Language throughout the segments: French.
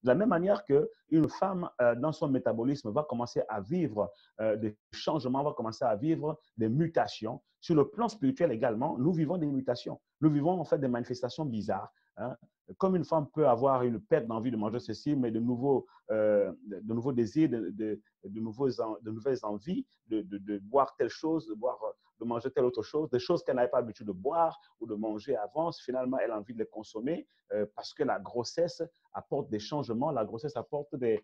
De la même manière qu'une femme, dans son métabolisme, va commencer à vivre des changements, va commencer à vivre des mutations. Sur le plan spirituel également, nous vivons des mutations. Nous vivons en fait des manifestations bizarres. Hein. Comme une femme peut avoir une perte d'envie de manger ceci, mais de nouveaux désirs, de nouvelles envies de boire telle chose, de manger telle autre chose, des choses qu'elle n'avait pas l'habitude de boire ou de manger avant. Finalement, elle a envie de les consommer parce que la grossesse apporte des changements, la grossesse apporte des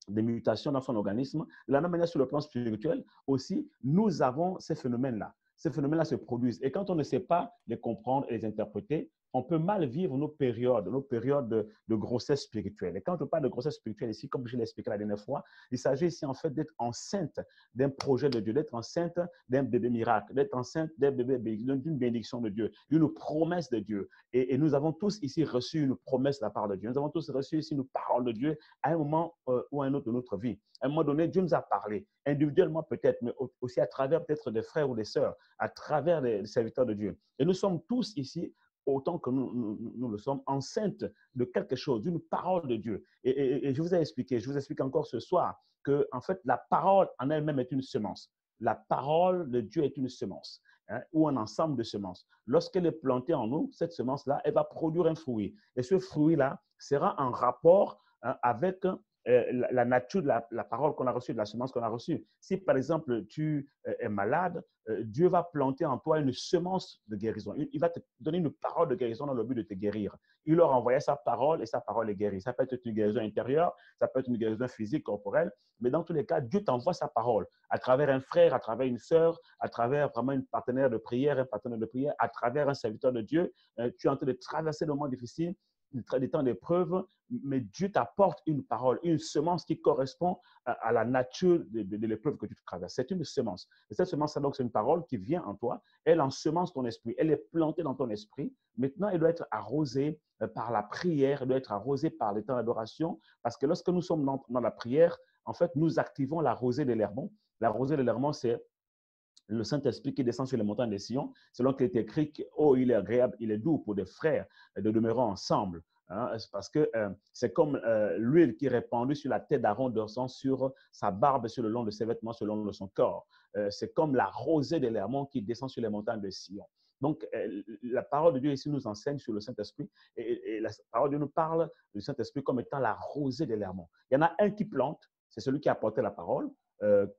mutations dans son organisme. De la même manière, sur le plan spirituel aussi, nous avons ces phénomènes-là. Ces phénomènes-là se produisent. Et quand on ne sait pas les comprendre et les interpréter, on peut mal vivre nos périodes de grossesse spirituelle. Et quand je parle de grossesse spirituelle ici, comme je l'ai expliqué la dernière fois, il s'agit ici en fait d'être enceinte d'un projet de Dieu, d'être enceinte d'un bébé miracle, d'être enceinte d'un bébé, d'une bénédiction de Dieu, d'une promesse de Dieu. Et nous avons tous ici reçu une promesse de la part de Dieu. Nous avons tous reçu ici une parole de Dieu à un moment ou à un autre de notre vie. À un moment donné, Dieu nous a parlé, individuellement peut-être, mais aussi à travers peut-être des frères ou des sœurs, à travers les serviteurs de Dieu. Et nous sommes tous ici, autant que nous le sommes, enceintes de quelque chose, d'une parole de Dieu. Et je vous ai expliqué, je vous explique encore ce soir, que en fait, la parole en elle-même est une semence. La parole de Dieu est une semence, hein, ou un ensemble de semences. Lorsqu'elle est plantée en nous, cette semence-là, elle va produire un fruit. Et ce fruit-là sera en rapport avec la nature de la parole qu'on a reçue, de la semence qu'on a reçue. Si par exemple tu es malade, Dieu va planter en toi une semence de guérison. Il va te donner une parole de guérison dans le but de te guérir. Il leur a envoyé sa parole et sa parole est guérie. Ça peut être une guérison intérieure, ça peut être une guérison physique, corporelle, mais dans tous les cas, Dieu t'envoie sa parole à travers un frère, à travers une sœur, à travers vraiment une partenaire de prière, un partenaire de prière, à travers un serviteur de Dieu. Tu es en train de traverser des moments difficiles, des temps d'épreuve, mais Dieu t'apporte une parole, une semence qui correspond à la nature de l'épreuve que tu traverses. C'est une semence. Et cette semence, donc, c'est une parole qui vient en toi. Elle ensemence ton esprit. Elle est plantée dans ton esprit. Maintenant, elle doit être arrosée par la prière. Elle doit être arrosée par les temps d'adoration. Parce que lorsque nous sommes dans la prière, en fait, nous activons la rosée de l'Hermon. La rosée de l'Hermon, c'est le Saint-Esprit qui descend sur les montagnes de Sion, selon qu'il est écrit que, oh, il est agréable, il est doux pour des frères de demeurer ensemble. Hein, parce que c'est comme l'huile qui est répandue sur la tête d'Aaron descend sur sa barbe, sur le long de ses vêtements, sur le long de son corps. C'est comme la rosée de l'Hermon qui descend sur les montagnes de Sion. Donc, la parole de Dieu ici nous enseigne sur le Saint-Esprit et la parole de Dieu nous parle du Saint-Esprit comme étant la rosée de l'Hermon. Il y en a un qui plante, c'est celui qui a porté la parole.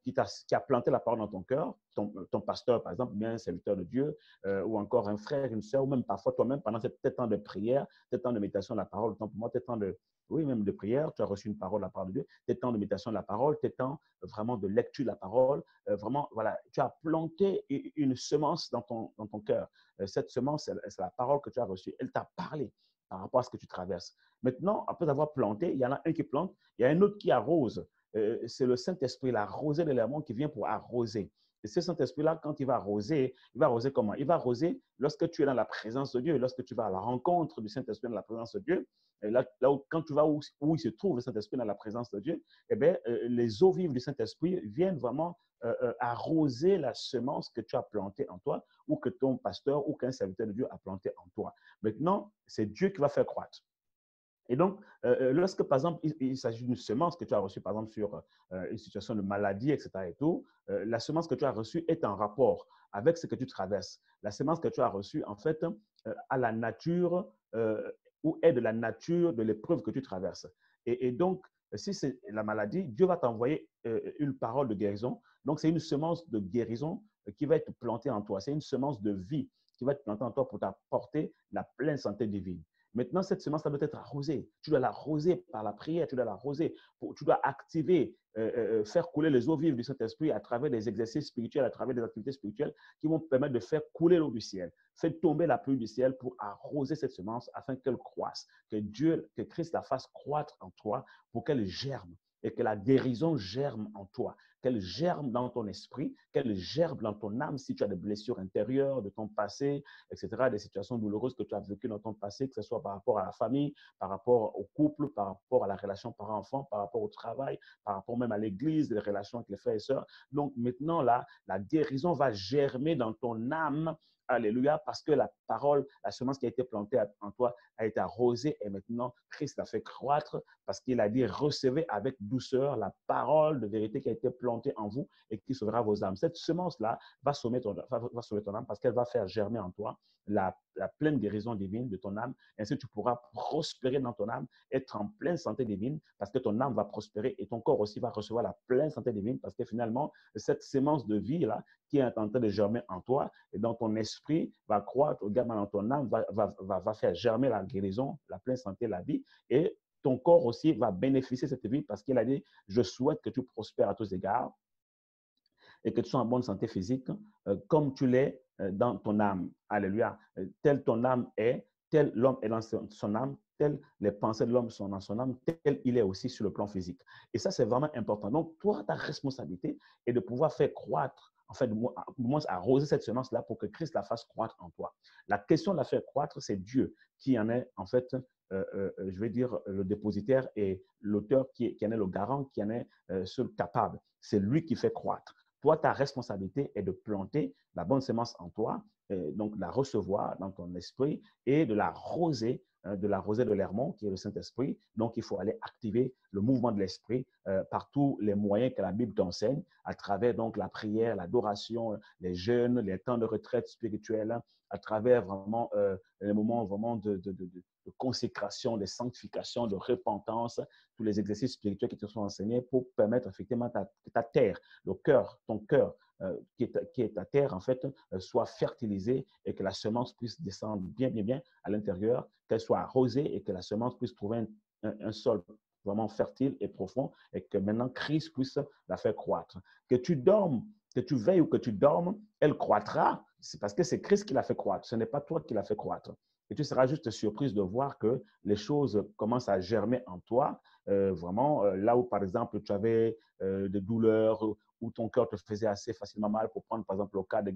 Qui a planté la parole dans ton cœur, ton pasteur, par exemple, bien un serviteur de Dieu, ou encore un frère, une sœur, ou même parfois toi-même, pendant tes temps de prière, tes temps de méditation de la parole, temps pour moi, tes temps de, oui, même de prière, tu as reçu une parole de la part de Dieu, tes temps de méditation de la parole, tes temps vraiment de lecture de la parole, vraiment, voilà, tu as planté une semence dans ton cœur. Cette semence, c'est la parole que tu as reçue. Elle t'a parlé par rapport à ce que tu traverses. Maintenant, après avoir planté, il y en a un qui plante, il y a un autre qui arrose. C'est le Saint-Esprit, la rosée de l'Hermon qui vient pour arroser. Et ce Saint-Esprit-là, quand il va arroser comment? Il va arroser lorsque tu es dans la présence de Dieu, lorsque tu vas à la rencontre du Saint-Esprit dans la présence de Dieu. Et là où, quand tu vas où il se trouve le Saint-Esprit dans la présence de Dieu, eh bien, les eaux vives du Saint-Esprit viennent vraiment arroser la semence que tu as plantée en toi ou que ton pasteur ou qu'un serviteur de Dieu a plantée en toi. Maintenant, c'est Dieu qui va faire croître. Et donc, lorsque, par exemple, il s'agit d'une semence que tu as reçue, par exemple, sur une situation de maladie, etc., et tout, la semence que tu as reçue est en rapport avec ce que tu traverses. La semence que tu as reçue, en fait, a la nature ou est de la nature de l'épreuve que tu traverses. Et donc, si c'est la maladie, Dieu va t'envoyer une parole de guérison. Donc, c'est une semence de guérison qui va être plantée en toi. C'est une semence de vie qui va être plantée en toi pour t'apporter la pleine santé divine. Maintenant, cette semence doit être arrosée. Tu dois l'arroser par la prière, tu dois l'arroser, tu dois activer, faire couler les eaux vives du Saint-Esprit à travers des exercices spirituels, à travers des activités spirituelles qui vont permettre de faire couler l'eau du ciel. Fais tomber la pluie du ciel pour arroser cette semence afin qu'elle croisse, que Dieu, que Christ la fasse croître en toi pour qu'elle germe et que la guérison germe en toi, qu'elle germe dans ton esprit, qu'elle germe dans ton âme si tu as des blessures intérieures de ton passé, etc., des situations douloureuses que tu as vécues dans ton passé, que ce soit par rapport à la famille, par rapport au couple, par rapport à la relation parent-enfant, par rapport au travail, par rapport même à l'église, les relations avec les frères et sœurs. Donc maintenant, là, la guérison va germer dans ton âme Alléluia, parce que la parole, la semence qui a été plantée en toi a été arrosée et maintenant Christ l'a fait croître parce qu'il a dit recevez avec douceur la parole de vérité qui a été plantée en vous et qui sauvera vos âmes. Cette semence-là va sauver ton âme parce qu'elle va faire germer en toi la pleine guérison divine de ton âme. Ainsi, tu pourras prospérer dans ton âme, être en pleine santé divine parce que ton âme va prospérer et ton corps aussi va recevoir la pleine santé divine parce que finalement, cette sémence de vie-là qui est en train de germer en toi et dans ton esprit va croître, également dans ton âme va faire germer la guérison, la pleine santé, la vie et ton corps aussi va bénéficier de cette vie parce qu'il a dit, je souhaite que tu prospères à tous égards et que tu sois en bonne santé physique, comme tu l'es dans ton âme. Alléluia. Tel ton âme est, tel l'homme est dans son âme, tel les pensées de l'homme sont dans son âme, tel il est aussi sur le plan physique. Et ça, c'est vraiment important. Donc, toi, ta responsabilité est de pouvoir faire croître, en fait, du moins arroser cette semence-là pour que Christ la fasse croître en toi. La question de la faire croître, c'est Dieu qui en est, en fait, je vais dire, le dépositaire et l'auteur qui en est le garant, qui en est seul capable. C'est lui qui fait croître. Toi, ta responsabilité est de planter la bonne semence en toi, donc la recevoir dans ton esprit et de l'arroser de l'Hermon, qui est le Saint-Esprit. Donc, il faut aller activer le mouvement de l'Esprit par tous les moyens que la Bible t'enseigne, à travers donc la prière, l'adoration, les jeûnes, les temps de retraite spirituelle, à travers vraiment les moments vraiment de consécration, de sanctification, de repentance, tous les exercices spirituels qui te sont enseignés pour permettre effectivement ta terre, le cœur, ton cœur, qui est ta terre, en fait, soit fertilisée et que la semence puisse descendre bien à l'intérieur, qu'elle soit arrosée et que la semence puisse trouver un sol vraiment fertile et profond et que maintenant Christ puisse la faire croître. Que tu dormes, que tu veilles ou que tu dormes, elle croîtra, c'est parce que c'est Christ qui l'a fait croître, ce n'est pas toi qui l'a fait croître. Et tu seras juste surprise de voir que les choses commencent à germer en toi, vraiment, là où, par exemple, tu avais des douleurs, où ton cœur te faisait assez facilement mal, pour prendre, par exemple, le cas de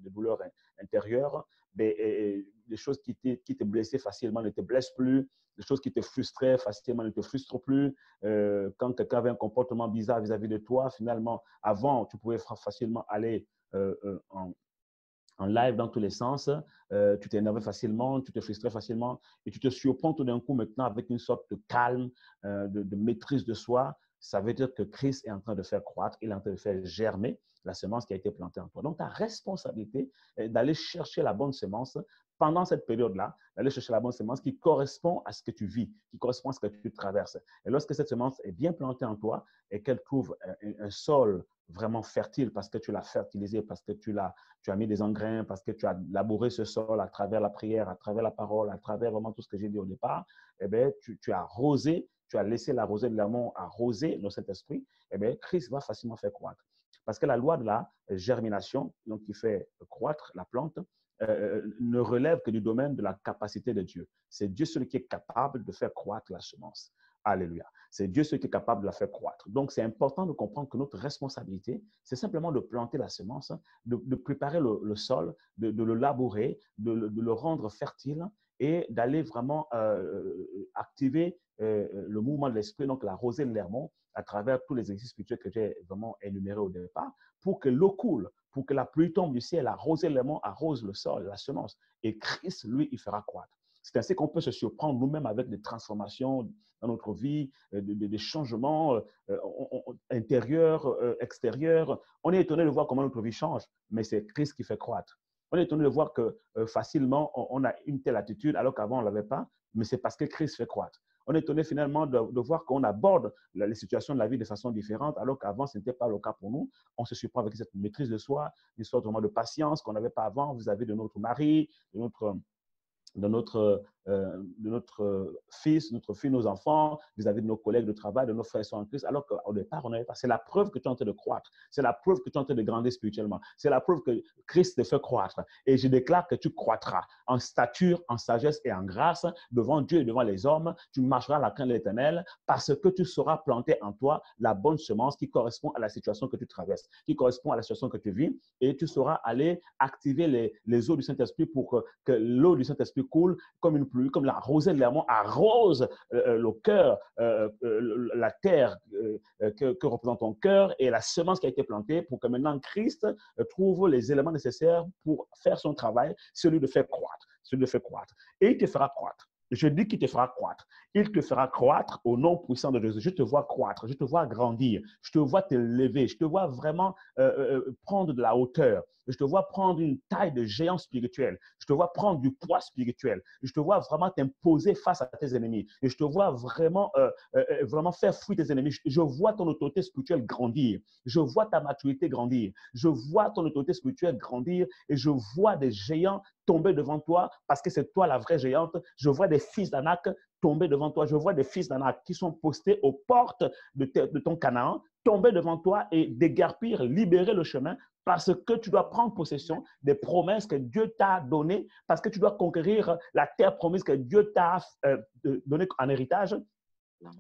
douleurs intérieures, des choses qui te blessaient facilement ne te blessent plus, des choses qui te frustraient facilement ne te frustrent plus. Quand quelqu'un avait un comportement bizarre vis-à-vis de toi, finalement, avant, tu pouvais facilement aller en live dans tous les sens, tu t'énervais facilement, tu te frustrais facilement et tu te surprends tout d'un coup maintenant avec une sorte de calme, de maîtrise de soi. Ça veut dire que Christ est en train de faire croître, il est en train de faire germer la semence qui a été plantée en toi. Donc, ta responsabilité est d'aller chercher la bonne semence pendant cette période-là, d'aller chercher la bonne semence qui correspond à ce que tu vis, qui correspond à ce que tu traverses. Et lorsque cette semence est bien plantée en toi et qu'elle trouve un sol vraiment fertile parce que tu l'as fertilisé, parce que tu as mis des engrais, parce que tu as labouré ce sol à travers la prière, à travers la parole, à travers vraiment tout ce que j'ai dit au départ, eh bien, tu as arrosé, tu as laissé la rosée de l'amour arroser le Saint-Esprit, eh bien, Christ va facilement faire croître. Parce que la loi de la germination, donc qui fait croître la plante, ne relève que du domaine de la capacité de Dieu. C'est Dieu celui qui est capable de faire croître la semence. Alléluia. C'est Dieu celui qui est capable de la faire croître. Donc, c'est important de comprendre que notre responsabilité, c'est simplement de planter la semence, de préparer le sol, de le labourer, de le rendre fertile et d'aller vraiment activer le mouvement de l'esprit, donc la rosée de l'Hermon, à travers tous les exercices spirituels que j'ai vraiment énumérés au départ, pour que l'eau coule, pour que la pluie tombe du ciel, la rosée de l'Hermon arrose le sol, la semence. Et Christ, lui, il fera croître. C'est ainsi qu'on peut se surprendre nous-mêmes avec des transformations dans notre vie, des changements intérieurs, extérieurs. On est étonné de voir comment notre vie change, mais c'est Christ qui fait croître. On est étonné de voir que facilement, on a une telle attitude alors qu'avant, on ne l'avait pas, mais c'est parce que Christ fait croître. On est étonné finalement de voir qu'on aborde les situations de la vie de façon différente, alors qu'avant, ce n'était pas le cas pour nous. On se surprend avec cette maîtrise de soi, une sorte vraiment de patience qu'on n'avait pas avant vis-à-vis de notre mari, de notre fils, notre fille, nos enfants, vis-à-vis de nos collègues de travail, de nos frères et sœurs en Christ, alors qu'au départ, on n'avait pas. C'est la preuve que tu es en train de croître. C'est la preuve que tu es en train de grandir spirituellement. C'est la preuve que Christ te fait croître. Et je déclare que tu croîtras en stature, en sagesse et en grâce devant Dieu et devant les hommes. Tu marcheras à la crainte de l'Éternel parce que tu sauras planter en toi la bonne semence qui correspond à la situation que tu traverses, qui correspond à la situation que tu vis, et tu sauras aller activer les eaux du Saint-Esprit pour que l'eau du Saint-Esprit coule comme une pluie, comme la rosée de l'amour arrose le cœur, la terre que représente ton cœur et la semence qui a été plantée pour que maintenant Christ trouve les éléments nécessaires pour faire son travail, celui de faire croître, celui de faire croître. Et il te fera croître. Je dis qu'il te fera croître. Il te fera croître au nom puissant de Jésus. Je te vois croître, je te vois grandir, je te vois te lever, je te vois vraiment prendre de la hauteur. Je te vois prendre une taille de géant spirituel. Je te vois prendre du poids spirituel. Je te vois vraiment t'imposer face à tes ennemis. Et je te vois vraiment faire fuir tes ennemis. Je vois ton autorité spirituelle grandir. Je vois ta maturité grandir. Je vois ton autorité spirituelle grandir et je vois des géants tomber devant toi parce que c'est toi la vraie géante. Je vois des fils d'Anak tomber devant toi. Je vois des fils d'Anak qui sont postés aux portes de ton Canaan, tomber devant toi et déguerpir, libérer le chemin parce que tu dois prendre possession des promesses que Dieu t'a données, parce que tu dois conquérir la terre promise que Dieu t'a donnée en héritage.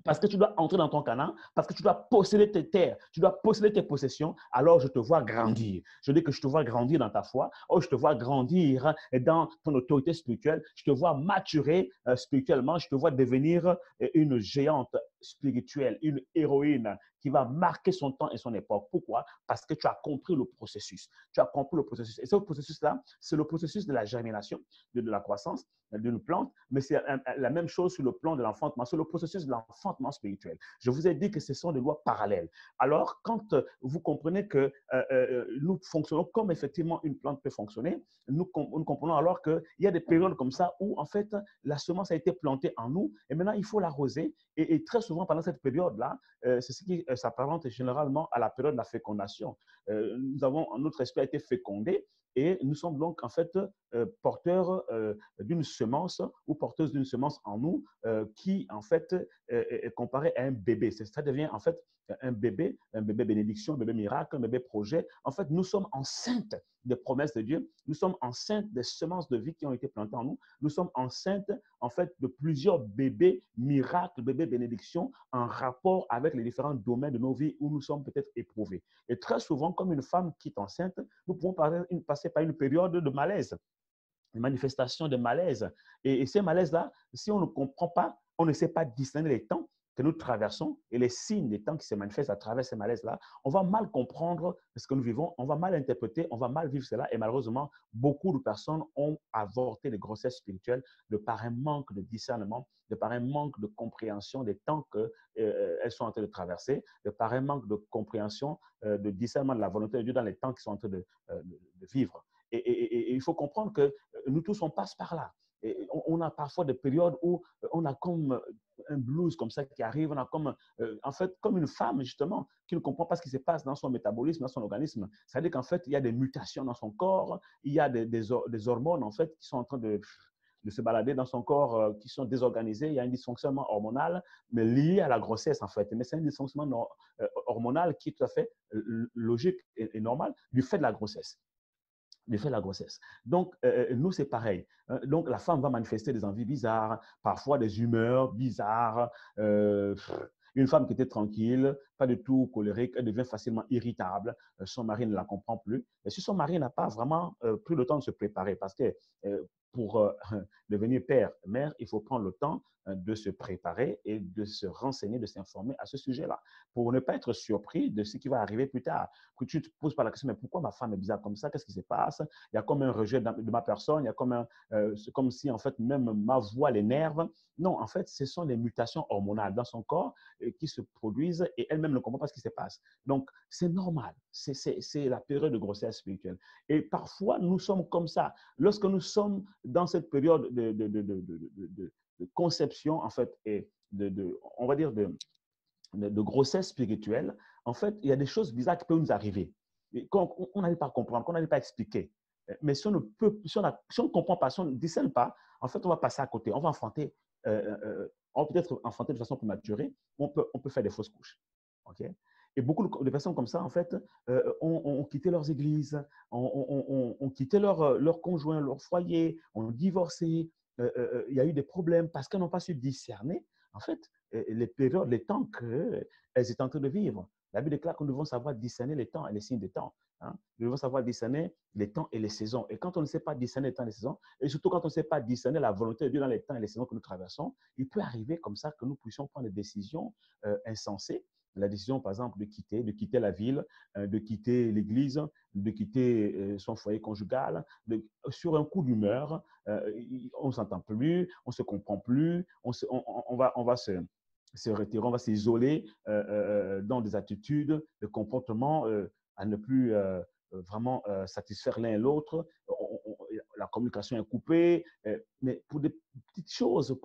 Parce que tu dois entrer dans ton Canaan, parce que tu dois posséder tes terres, tu dois posséder tes possessions, alors je te vois grandir. Je dis que je te vois grandir dans ta foi, oh, je te vois grandir dans ton autorité spirituelle, je te vois maturer spirituellement, je te vois devenir une géante spirituelle, une héroïne qui va marquer son temps et son époque. Pourquoi? Parce que tu as compris le processus. Tu as compris le processus. Et ce processus-là, c'est le processus de la germination, de la croissance d'une plante, mais c'est la même chose sur le plan de l'enfantement, sur le processus de l'enfantement spirituel. Je vous ai dit que ce sont des lois parallèles. Alors, quand vous comprenez que nous fonctionnons comme effectivement une plante peut fonctionner, nous comprenons alors qu'il y a des périodes comme ça où, en fait, la semence a été plantée en nous et maintenant, il faut l'arroser. Et très souvent, pendant cette période-là, c'est ce qui s'apparente généralement à la période de la fécondation. Notre esprit a été fécondé et nous sommes donc, en fait, porteurs d'une semence ou porteuse d'une semence en nous qui, en fait, est comparée à un bébé. Ça devient, en fait, un bébé bénédiction, un bébé miracle, un bébé projet. En fait, nous sommes enceintes des promesses de Dieu. Nous sommes enceintes des semences de vie qui ont été plantées en nous. Nous sommes enceintes, en fait, de plusieurs bébés miracles, bébés bénédictions en rapport avec les différents domaines de nos vies où nous sommes peut-être éprouvés. Et très souvent, comme une femme qui est enceinte, nous pouvons passer par une période de malaise, une manifestation de malaise. Et ces malaises-là, si on ne comprend pas, on ne sait pas discerner les temps que nous traversons et les signes des temps qui se manifestent à travers ces malaises-là, on va mal comprendre ce que nous vivons, on va mal interpréter, on va mal vivre cela. Et malheureusement, beaucoup de personnes ont avorté les grossesses spirituelles de par un manque de discernement, de par un manque de compréhension des temps qu'elles sont en train de traverser, de par un manque de compréhension, de discernement de la volonté de Dieu dans les temps qu'ils sont en train de vivre. Et il faut comprendre que nous tous, on passe par là. Et on a parfois des périodes où on a comme un blues comme ça qui arrive, on a comme, en fait, comme une femme justement qui ne comprend pas ce qui se passe dans son métabolisme, dans son organisme. C'est-à-dire qu'en fait, il y a des mutations dans son corps, il y a des hormones en fait qui sont en train de se balader dans son corps, qui sont désorganisées. Il y a un dysfonctionnement hormonal, mais lié à la grossesse en fait. Mais c'est un dysfonctionnement hormonal qui est tout à fait logique et normal du fait de la grossesse. Donc, nous, c'est pareil. Donc, la femme va manifester des envies bizarres, parfois des humeurs bizarres. Une femme qui était tranquille, pas du tout colérique, elle devient facilement irritable. Son mari ne la comprend plus. Et si son mari n'a pas vraiment pris le temps de se préparer, parce que pour devenir père, mère, il faut prendre le temps de se préparer et de se renseigner, de s'informer à ce sujet-là, pour ne pas être surpris de ce qui va arriver plus tard. Que tu te poses pas la question, mais pourquoi ma femme est bizarre comme ça? Qu'est-ce qui se passe? Il y a comme un rejet de ma personne, il y a comme c'est comme si en fait même ma voix l'énerve. Non, en fait, ce sont des mutations hormonales dans son corps qui se produisent et elle-même ne comprend pas ce qui se passe. Donc, c'est normal. C'est la période de grossesse spirituelle. Et parfois, nous sommes comme ça. Lorsque nous sommes dans cette période de conception, en fait, et on va dire de grossesse spirituelle, en fait, il y a des choses bizarres qui peuvent nous arriver, qu'on n'arrive pas à comprendre, qu'on n'arrive pas à expliquer. Mais si on ne comprend pas, si on ne discerne pas, en fait, on va passer à côté. On va enfanter, on peut être enfanté de façon prématurée, on peut faire des fausses couches. Okay? Et beaucoup de personnes comme ça, en fait, ont quitté leurs églises, ont quitté leur conjoint, leur foyer, ont divorcé. Il y a eu des problèmes parce qu'elles n'ont pas su discerner, en fait, les périodes, les temps qu'elles étaient en train de vivre. La Bible déclare que nous devons savoir discerner les temps et les signes des temps. Hein. Nous devons savoir discerner les temps et les saisons. Et quand on ne sait pas discerner les temps et les saisons, et surtout quand on ne sait pas discerner la volonté de Dieu dans les temps et les saisons que nous traversons, il peut arriver comme ça que nous puissions prendre des décisions insensées. La décision, par exemple, de quitter la ville, de quitter l'église, de quitter son foyer conjugal, sur un coup d'humeur, on ne s'entend plus, on ne se comprend plus, on va se retirer, on va s'isoler dans des attitudes, des comportements à ne plus vraiment satisfaire l'un et l'autre. La communication est coupée, mais pour des petites choses,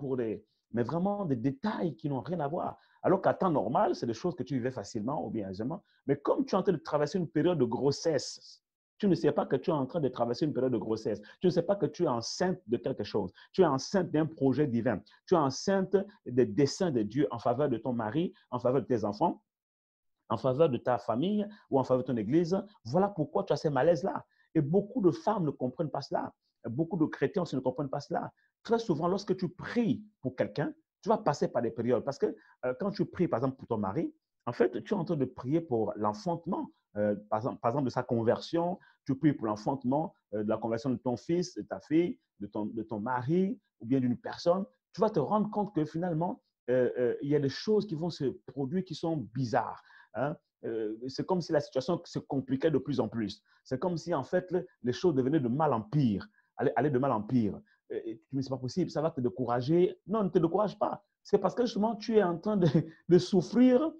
mais vraiment des détails qui n'ont rien à voir. Alors qu'à temps normal, c'est des choses que tu vivais facilement ou bien aisément. Mais comme tu es en train de traverser une période de grossesse, tu ne sais pas que tu es en train de traverser une période de grossesse. Tu ne sais pas que tu es enceinte de quelque chose. Tu es enceinte d'un projet divin. Tu es enceinte des desseins de Dieu en faveur de ton mari, en faveur de tes enfants, en faveur de ta famille ou en faveur de ton église. Voilà pourquoi tu as ces malaises-là. Et beaucoup de femmes ne comprennent pas cela. Beaucoup de chrétiens aussi ne comprennent pas cela. Très souvent, lorsque tu pries pour quelqu'un, tu vas passer par des périodes. Parce que quand tu pries, par exemple, pour ton mari, en fait, tu es en train de prier pour l'enfantement, par exemple, de sa conversion. Tu pries pour l'enfantement, de la conversion de ton fils, de ta fille, de ton mari ou bien d'une personne. Tu vas te rendre compte que finalement, il y a des choses qui vont se produire qui sont bizarres. Hein? C'est comme si la situation se compliquait de plus en plus. C'est comme si, en fait, les choses devenaient de mal en pire, allaient de mal en pire. Mais ce n'est pas possible, ça va te décourager. Non, ne te décourage pas. C'est parce que justement, tu es en train de souffrir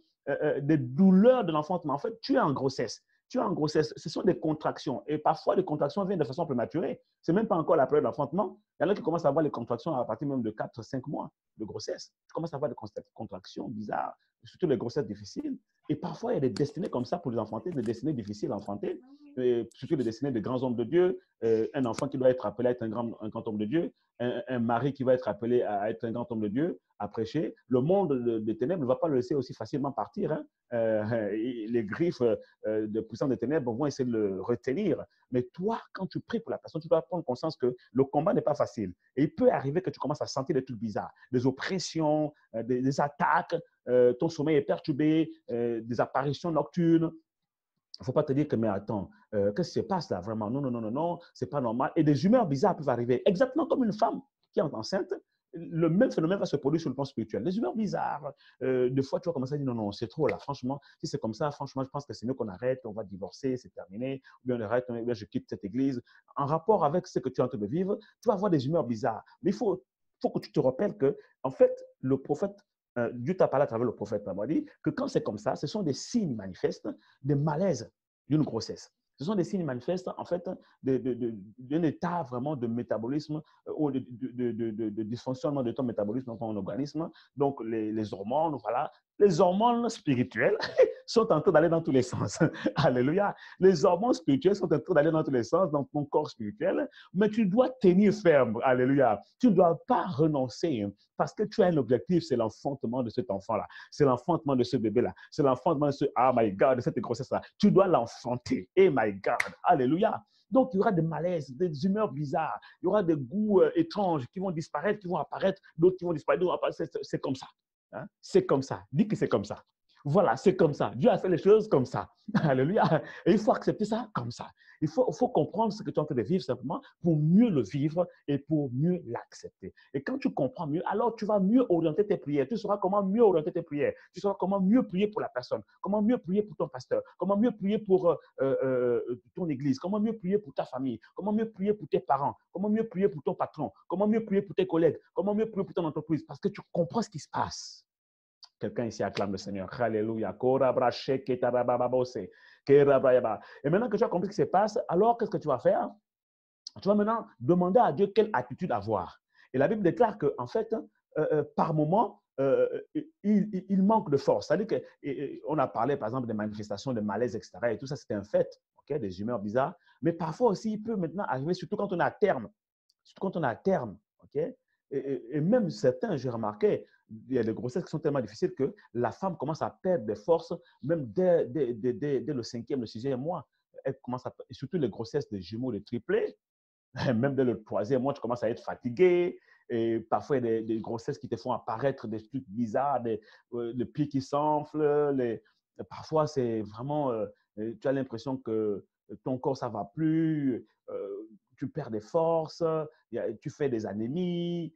des douleurs de l'enfantement. En fait, tu es en grossesse. Tu es en grossesse. Ce sont des contractions. Et parfois, les contractions viennent de façon prématurée. Ce n'est même pas encore la période d'enfantement. Il y en a qui commencent à avoir les contractions à partir même de 4-5 mois de grossesse. Tu commences à avoir des contractions bizarres, surtout les grossesses difficiles. Et parfois, il y a des destinées comme ça pour les enfanter, des destinées difficiles à enfanter, surtout les destinées de grands hommes de Dieu, un enfant qui doit être appelé à être un grand homme de Dieu, un mari qui va être appelé à être un grand homme de Dieu, à prêcher. Le monde des ténèbres ne va pas le laisser aussi facilement partir. Hein. Les griffes de puissance des ténèbres vont essayer de le retenir. Mais toi, quand tu pries pour la personne, tu dois prendre conscience que le combat n'est pas facile. Et il peut arriver que tu commences à sentir des trucs bizarres, des oppressions, des attaques, ton sommeil est perturbé, des apparitions nocturnes. Il ne faut pas te dire que, mais attends, qu'est-ce qui se passe là vraiment? Non, non, non, non, non, c'est pas normal. Et des humeurs bizarres peuvent arriver, exactement comme une femme qui est enceinte. Le même phénomène va se produire sur le plan spirituel. Les humeurs bizarres. Des fois, tu vas commencer à dire non, non, c'est trop là. Franchement, si c'est comme ça, franchement, je pense que c'est mieux qu'on arrête, on va divorcer, c'est terminé. Ou bien on arrête, ou bien je quitte cette église. En rapport avec ce que tu es en train de vivre, tu vas avoir des humeurs bizarres. Mais il faut que tu te rappelles que, en fait, le prophète, Dieu t'a parlé à travers le prophète, il m'a dit que quand c'est comme ça, ce sont des signes manifestes de malaise d'une grossesse. Ce sont des signes manifestes, en fait, d'un état vraiment de métabolisme ou de dysfonctionnement de ton métabolisme dans ton organisme. Donc, les hormones, voilà. Les hormones spirituelles sont en train d'aller dans tous les sens. Alléluia. Les hormones spirituelles sont en train d'aller dans tous les sens dans ton corps spirituel, mais tu dois tenir ferme. Alléluia. Tu ne dois pas renoncer parce que tu as un objectif, c'est l'enfantement de cet enfant-là. C'est l'enfantement de ce bébé-là. C'est l'enfantement de ce, oh my God, de cette grossesse-là. Tu dois l'enfanter. Oh my God. Alléluia. Donc, il y aura des malaises, des humeurs bizarres, il y aura des goûts étranges qui vont disparaître, qui vont apparaître, d'autres qui vont disparaître, d'autres vont apparaître. C'est comme ça. Hein? C'est comme ça. Dis que c'est comme ça. Voilà, c'est comme ça. Dieu a fait les choses comme ça. Alléluia. Et il faut accepter ça comme ça. Il faut comprendre ce que tu es en train de vivre simplement pour mieux le vivre et pour mieux l'accepter. Et quand tu comprends mieux, alors tu vas mieux orienter tes prières. Tu sauras comment mieux orienter tes prières. Tu sauras comment mieux prier pour la personne, comment mieux prier pour ton pasteur, comment mieux prier pour ton église, comment mieux prier pour ta famille, comment mieux prier pour tes parents, comment mieux prier pour ton patron, comment mieux prier pour tes collègues, comment mieux prier pour ton entreprise, parce que tu comprends ce qui se passe. Quelqu'un ici acclame le Seigneur. Alléluia. Et maintenant que tu as compris ce qui se passe, alors qu'est-ce que tu vas faire? Tu vas maintenant demander à Dieu quelle attitude avoir. Et la Bible déclare qu'en fait, par moment, il manque de force. C'est-à-dire qu'on a parlé, par exemple, des manifestations de malaise, etc. Et tout ça, c'était un fait, okay? Des humeurs bizarres. Mais parfois aussi, il peut maintenant arriver, surtout quand on est à terme. Surtout quand on est à terme. Okay? Et même certains, j'ai remarqué, il y a des grossesses qui sont tellement difficiles que la femme commence à perdre des forces, même dès le 5e, le 6e mois. Elle commence à, et surtout les grossesses de jumeaux, de triplés, même dès le 3e mois, tu commences à être fatigué. Et parfois, il y a des grossesses qui te font apparaître des trucs bizarres, des pieds qui s'enflent, Parfois, c'est vraiment, tu as l'impression que ton corps, ça ne va plus, tu perds des forces, tu fais des anémies,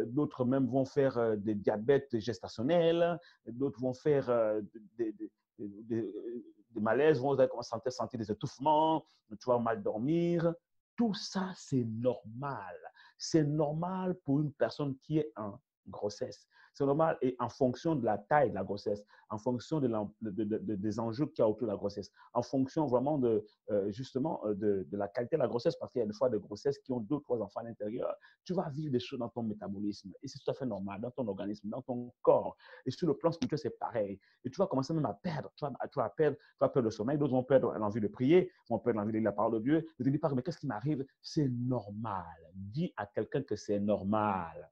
d'autres même vont faire des diabètes gestationnels, d'autres vont faire des, des, des, des malaises, vont sentir des étouffements, tu vas mal dormir. Tout ça, c'est normal. C'est normal pour une personne qui est en grossesse. C'est normal et en fonction de la taille de la grossesse, en fonction des enjeux qu'il y a autour de la grossesse, en fonction vraiment justement de la qualité de la grossesse, parce qu'il y a des fois des grossesses qui ont 2 ou 3 enfants à l'intérieur. Tu vas vivre des choses dans ton métabolisme et c'est tout à fait normal, dans ton organisme, dans ton corps. Et sur le plan spirituel, c'est pareil. Et tu vas commencer même à perdre. Tu vas perdre le sommeil, d'autres vont perdre l'envie de prier, vont perdre l'envie de lire la parole de Dieu. Ne te dis pas, mais qu'est-ce qui m'arrive? C'est normal. Dis à quelqu'un que c'est normal.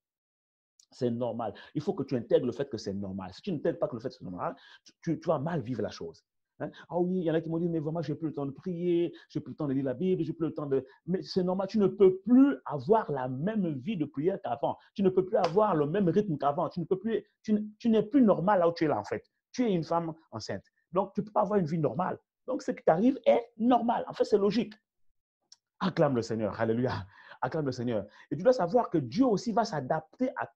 C'est normal. Il faut que tu intègres le fait que c'est normal. Si tu n'intègres pas que le fait que c'est normal, tu vas mal vivre la chose. Hein? Ah oui, il y en a qui m'ont dit, mais vraiment, je n'ai plus le temps de prier, je n'ai plus le temps de lire la Bible, je n'ai plus le temps de… Mais c'est normal, tu ne peux plus avoir la même vie de prière qu'avant. Tu ne peux plus avoir le même rythme qu'avant. Tu n'es plus normal là où tu es là, en fait. Tu es une femme enceinte. Donc, tu ne peux pas avoir une vie normale. Donc, ce qui t'arrive est normal. En fait, c'est logique. Acclame le Seigneur. Alléluia. Acclame le Seigneur. Et tu dois savoir que Dieu aussi va s'adapter à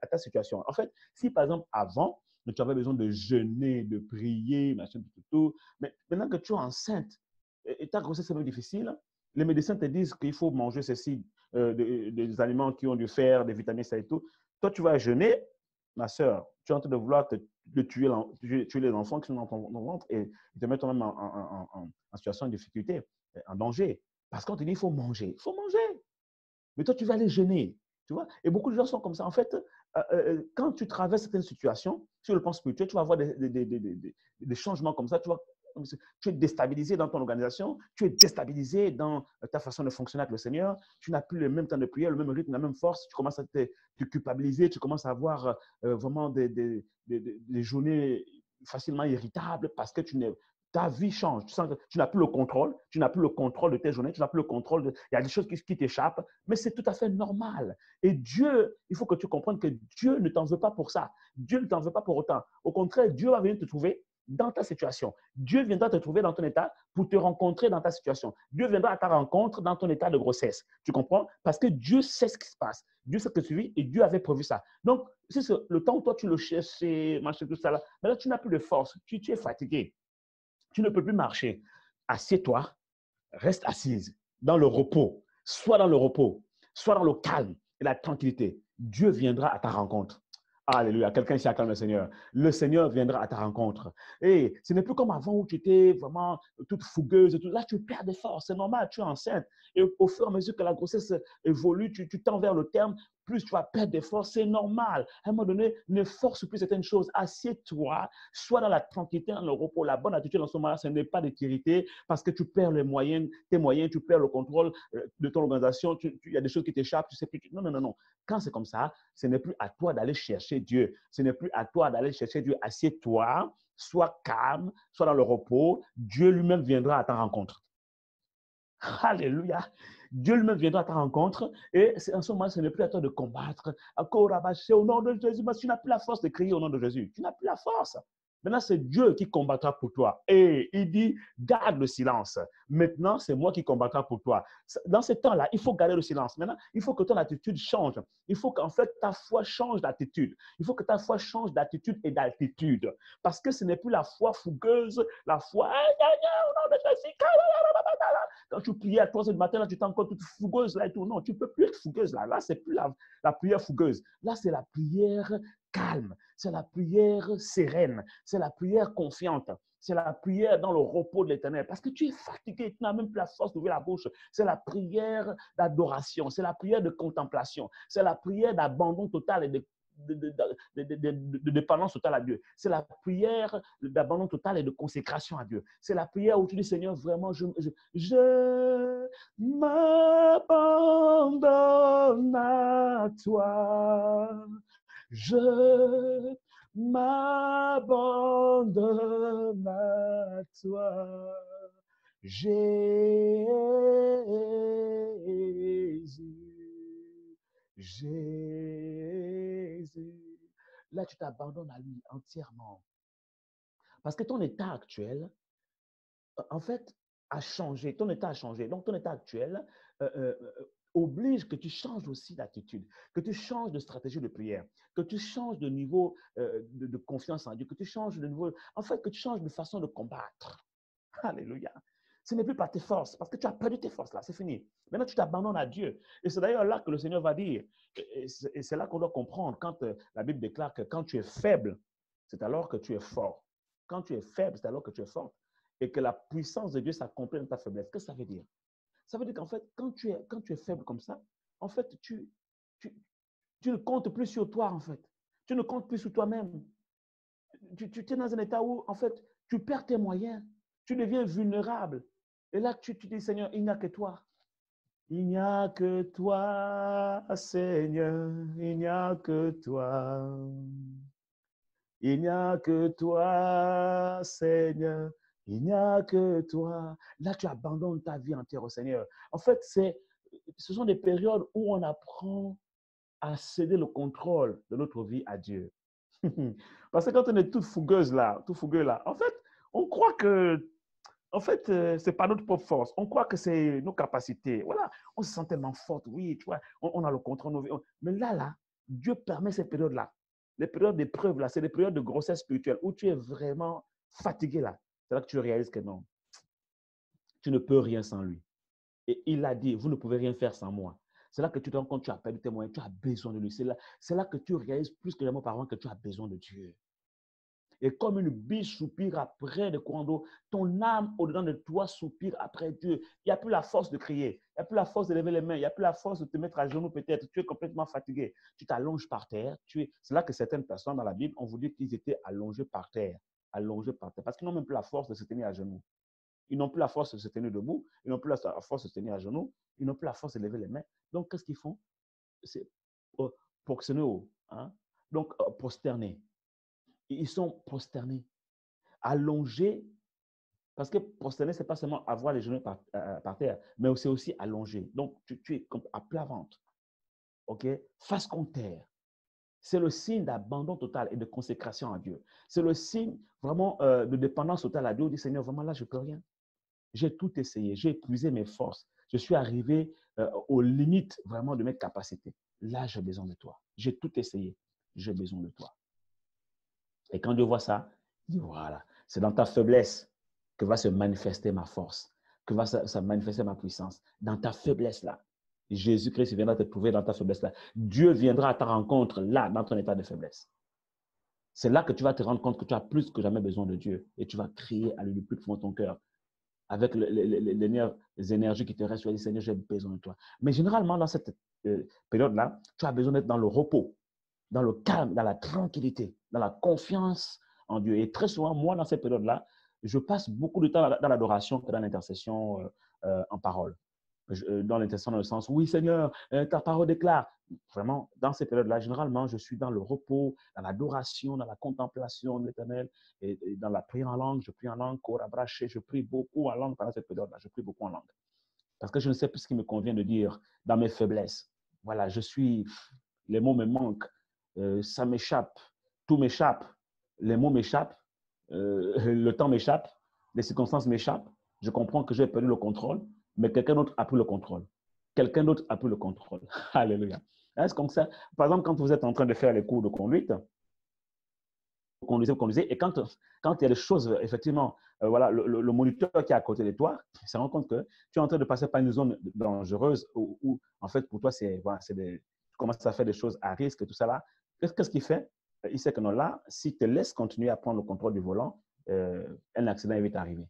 ta situation. En fait, si par exemple, avant, tu avais besoin de jeûner, de prier, machin, tout, mais maintenant que tu es enceinte et ta grossesse est même difficile, les médecins te disent qu'il faut manger ceci, des aliments qui ont du fer, des vitamines, ça et tout. Toi, tu vas jeûner, ma soeur, tu es en train de vouloir tuer les enfants qui sont dans ton ventre et te mettre toi-même en situation de difficulté, en danger. Parce qu'on te dit, il faut manger. Il faut manger. Mais toi, tu vas aller jeûner. Tu vois? Et beaucoup de gens sont comme ça. En fait, quand tu traverses certaines situations, sur le plan spirituel, tu vas avoir des changements comme ça. Tu es déstabilisé dans ton organisation, tu es déstabilisé dans ta façon de fonctionner avec le Seigneur. Tu n'as plus le même temps de prière, le même rythme, la même force. Tu commences à te culpabiliser, tu commences à avoir vraiment des journées facilement irritables parce que ta vie change. Tu sens que tu n'as plus le contrôle. Tu n'as plus le contrôle de tes journées. Tu n'as plus le contrôle. Il y a des choses qui t'échappent, mais c'est tout à fait normal. Et Dieu, il faut que tu comprennes que Dieu ne t'en veut pas pour ça. Dieu ne t'en veut pas pour autant. Au contraire, Dieu va venir te trouver dans ta situation. Dieu viendra te trouver dans ton état pour te rencontrer dans ta situation. Dieu viendra à ta rencontre dans ton état de grossesse. Tu comprends? Parce que Dieu sait ce qui se passe. Dieu sait que tu vis et Dieu avait prévu ça. Donc, c'est le temps où toi, tu le cherchais, machin, tout ça là. Mais là, tu n'as plus de force. Tu es fatigué. Tu ne peux plus marcher. Assieds-toi, reste assise dans le repos. Sois dans le repos, sois dans le calme et la tranquillité. Dieu viendra à ta rencontre. Alléluia. Quelqu'un ici acclame le Seigneur. Le Seigneur viendra à ta rencontre. Et ce n'est plus comme avant où tu étais vraiment toute fougueuse. Et tout. Là, tu perds des forces. C'est normal, tu es enceinte. Et au fur et à mesure que la grossesse évolue, tu tends vers le terme, plus tu vas perdre des forces. C'est normal. À un moment donné, ne force plus certaines choses. Assieds-toi, sois dans la tranquillité, dans le repos. La bonne attitude en ce moment-là, ce n'est pas de t'irriter parce que tu perds tes moyens, tu perds le contrôle de ton organisation. Il y a des choses qui t'échappent. Tu sais plus. Non, non, non, non. Quand c'est comme ça, ce n'est plus à toi d'aller chercher Dieu. Ce n'est plus à toi d'aller chercher Dieu. Assieds-toi, sois calme, sois dans le repos. Dieu lui-même viendra à ta rencontre. Alléluia. Dieu lui-même viendra à ta rencontre et en ce moment, ce n'est plus à toi de combattre. Au nom de Jésus, mais tu n'as plus la force de crier au nom de Jésus. Tu n'as plus la force. Maintenant, c'est Dieu qui combattra pour toi. Et il dit, garde le silence. Maintenant, c'est moi qui combattra pour toi. Dans ce temps-là, il faut garder le silence. Maintenant, il faut que ton attitude change. Il faut qu'en fait, ta foi change d'attitude. Il faut que ta foi change d'attitude et d'altitude. Parce que ce n'est plus la foi fougueuse, la foi, au nom de Jésus, quand tu priais à 3 heures du matin, là, tu étais encore toute fougueuse là et tout. Non, tu ne peux plus être fougueuse là. Là, ce n'est plus la prière fougueuse. Là, c'est la prière calme. C'est la prière sereine. C'est la prière confiante. C'est la prière dans le repos de l'Éternel. Parce que tu es fatigué, tu n'as même plus la force d'ouvrir la bouche. C'est la prière d'adoration. C'est la prière de contemplation. C'est la prière d'abandon total et de dépendance totale à Dieu. C'est la prière d'abandon total et de consécration à Dieu. C'est la prière où tu dis, Seigneur, vraiment, je m'abandonne à toi. Je m'abandonne à toi. Jésus. Jésus. Là, tu t'abandonnes à lui entièrement. Parce que ton état actuel, en fait, a changé. Ton état a changé. Donc, ton état actuel oblige que tu changes aussi d'attitude, que tu changes de stratégie de prière, que tu changes de niveau de confiance en Dieu, que tu changes de niveau, en fait, que tu changes de façon de combattre. Alléluia. Ce n'est plus par tes forces, parce que tu as perdu tes forces là, c'est fini. Maintenant, tu t'abandonnes à Dieu. Et c'est d'ailleurs là que le Seigneur va dire, et c'est là qu'on doit comprendre, quand la Bible déclare que quand tu es faible, c'est alors que tu es fort. Quand tu es faible, c'est alors que tu es fort. Et que la puissance de Dieu s'accomplit dans ta faiblesse. Qu'est-ce que ça veut dire? Ça veut dire qu'en fait, quand tu es faible comme ça, en fait, tu, tu ne comptes plus sur toi, en fait. Tu ne comptes plus sur toi-même. Tu es dans un état où, en fait, tu perds tes moyens. Tu deviens vulnérable. Et là, tu dis, Seigneur, il n'y a que toi. Il n'y a que toi, Seigneur. Il n'y a que toi. Il n'y a que toi, Seigneur. Il n'y a que toi. Là, tu abandonnes ta vie entière au Seigneur. En fait, ce sont des périodes où on apprend à céder le contrôle de notre vie à Dieu. Parce que quand on est toute fougueuse là, tout fougueux là, en fait, on croit que, en fait, c'est pas notre propre force. On croit que c'est nos capacités. Voilà, on se sent tellement forte. Oui, tu vois, on a le contrôle de nos vies. Mais là, Dieu permet ces périodes-là. Les périodes d'épreuve là, c'est des périodes de grossesse spirituelle où tu es vraiment fatigué là. C'est là que tu réalises que non, tu ne peux rien sans lui. Et il a dit, vous ne pouvez rien faire sans moi. C'est là que tu te rends compte que tu as perdu tes moyens, tu as besoin de lui. C'est là que tu réalises plus que jamais auparavant que tu as besoin de Dieu. Et comme une biche soupire après des courants d'eau, ton âme au-dedans de toi soupire après Dieu. Il n'y a plus la force de crier, il n'y a plus la force de lever les mains, il n'y a plus la force de te mettre à genoux peut-être. Tu es complètement fatigué. Tu t'allonges par terre. C'est là que certaines personnes dans la Bible, on vous dit qu'ils étaient allongés par terre. Allongés par terre. Parce qu'ils n'ont même plus la force de se tenir à genoux. Ils n'ont plus la force de se tenir debout. Ils n'ont plus la force de se tenir à genoux. Ils n'ont plus la force de lever les mains. Donc, qu'est-ce qu'ils font? C'est proxénéo. Hein? Donc, prosterner. Ils sont prosternés, allongés, parce que prosterner, ce n'est pas seulement avoir les genoux par terre, mais c'est aussi allongé. Donc, tu es comme à plat ventre, ok? Face contre terre. C'est le signe d'abandon total et de consécration à Dieu. C'est le signe vraiment de dépendance totale à Dieu. On dit, Seigneur, vraiment là, je ne peux rien. J'ai tout essayé, j'ai épuisé mes forces. Je suis arrivé aux limites vraiment de mes capacités. Là, j'ai besoin de toi. J'ai tout essayé. J'ai besoin de toi. Et quand Dieu voit ça, il dit, voilà, c'est dans ta faiblesse que va se manifester ma force, que va se manifester ma puissance. Dans ta faiblesse-là, Jésus-Christ viendra te trouver dans ta faiblesse-là. Dieu viendra à ta rencontre là, dans ton état de faiblesse. C'est là que tu vas te rendre compte que tu as plus que jamais besoin de Dieu et tu vas crier à lui le plus profond de ton cœur avec les énergies qui te restent. Tu vas dire, Seigneur, j'ai besoin de toi. Mais généralement, dans cette période-là, tu as besoin d'être dans le repos, dans le calme, dans la tranquillité, dans la confiance en Dieu. Et très souvent, moi, dans cette période-là, je passe beaucoup de temps dans l'adoration que dans l'intercession en parole. Dans l'intercession dans le sens, oui Seigneur, ta parole déclare. Vraiment, dans ces périodes-là, généralement, je suis dans le repos, dans l'adoration, dans la contemplation de l'Éternel, et dans la prière en langue. Je prie en langue, korabraché, je prie beaucoup en langue pendant cette période-là. Je prie beaucoup en langue. Parce que je ne sais plus ce qui me convient de dire dans mes faiblesses. Voilà, les mots me manquent, ça m'échappe, tout m'échappe, les mots m'échappent, le temps m'échappe, les circonstances m'échappent. Je comprends que j'ai perdu le contrôle, mais quelqu'un d'autre a pris le contrôle. Quelqu'un d'autre a pris le contrôle. Alléluia. C'est comme ça. Par exemple, quand vous êtes en train de faire les cours de conduite, vous conduisez, et quand il y a des choses, effectivement, voilà, le moniteur qui est à côté de toi, il se rend compte que tu es en train de passer par une zone dangereuse où en fait, pour toi, voilà, tu commences à faire des choses à risque et tout ça là. Qu'est-ce qu'il fait? Il sait que non, là, s'il te laisse continuer à prendre le contrôle du volant, un accident est vite arrivé.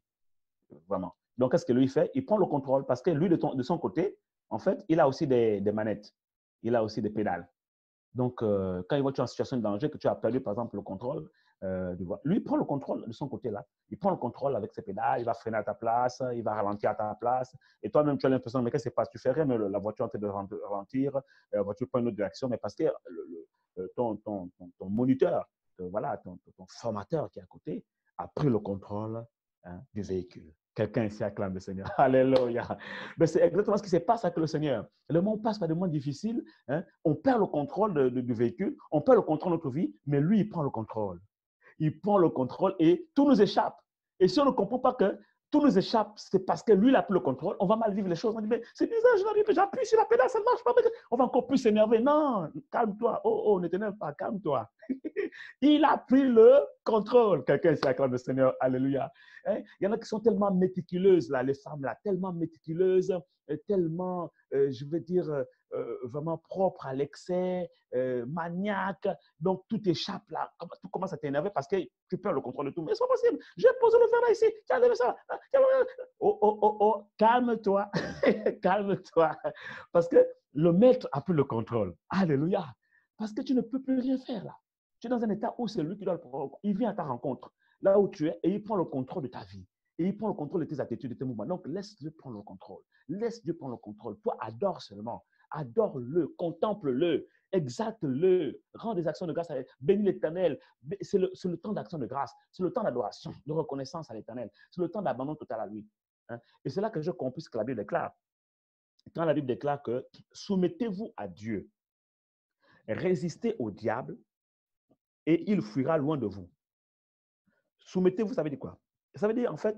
Vraiment. Donc, qu'est-ce que lui fait? Il prend le contrôle parce que lui, de son côté, en fait, il a aussi des manettes. Il a aussi des pédales. Donc, quand il voit que tu es en situation de danger, que tu as perdu, par exemple, le contrôle, lui, il prend le contrôle de son côté-là. Il prend le contrôle avec ses pédales, il va freiner à ta place, il va ralentir à ta place. Et toi-même, tu as l'impression, mais qu'est-ce qui se passe? Tu fais rien, mais la voiture est en train de ralentir, la voiture prend une autre direction, mais parce que ton moniteur, voilà, ton formateur qui est à côté, a pris le contrôle du véhicule. Quelqu'un ici acclame le Seigneur. Alléluia. Mais c'est exactement ce qui se passe avec le Seigneur. Le monde passe par des moments difficiles. On perd le contrôle du véhicule, on perd le contrôle de notre vie, mais lui, il prend le contrôle. il prend le contrôle et tout nous échappe. Et si on ne comprend pas que tout nous échappe, c'est parce que lui, il a pris le contrôle, on va mal vivre les choses. On dit, mais c'est bizarre, je n'arrive pas, j'appuie sur la pédale, ça ne marche pas. On va encore plus s'énerver. Non, calme-toi. Oh, ne t'énerve pas, calme-toi. Il a pris le contrôle. Quelqu'un ici acclame le Seigneur. Alléluia. Hein? Il y en a qui sont tellement méticuleuses, là, les femmes, là, tellement méticuleuses, tellement, je veux dire, vraiment propres à l'excès, maniaques. Donc, tout échappe là. Tout commence à t'énerver parce que tu perds le contrôle de tout. Mais c'est pas possible. J'ai posé le fer là ici. Tu as levé ça. Oh, calme-toi. Calme-toi. Parce que le maître a pris le contrôle. Alléluia. Parce que tu ne peux plus rien faire là. Tu es dans un état où c'est lui qui doit le prendre. Il vient à ta rencontre, là où tu es, et il prend le contrôle de ta vie. Et il prend le contrôle de tes attitudes, de tes mouvements. Donc, laisse-le prendre le contrôle. Laisse Dieu prendre le contrôle. Toi, adore seulement. Adore-le, contemple-le, exalte-le, rends des actions de grâce à l'Éternel. Bénis l'Éternel. C'est le temps d'action de grâce. C'est le temps d'adoration, de reconnaissance à l'Éternel. C'est le temps d'abandon total à lui. Hein? Et c'est là que je comprends ce que la Bible déclare. Quand la Bible déclare que soumettez-vous à Dieu, résistez au diable, et il fuira loin de vous. Soumettez-vous, ça veut dire quoi? Ça veut dire, en fait,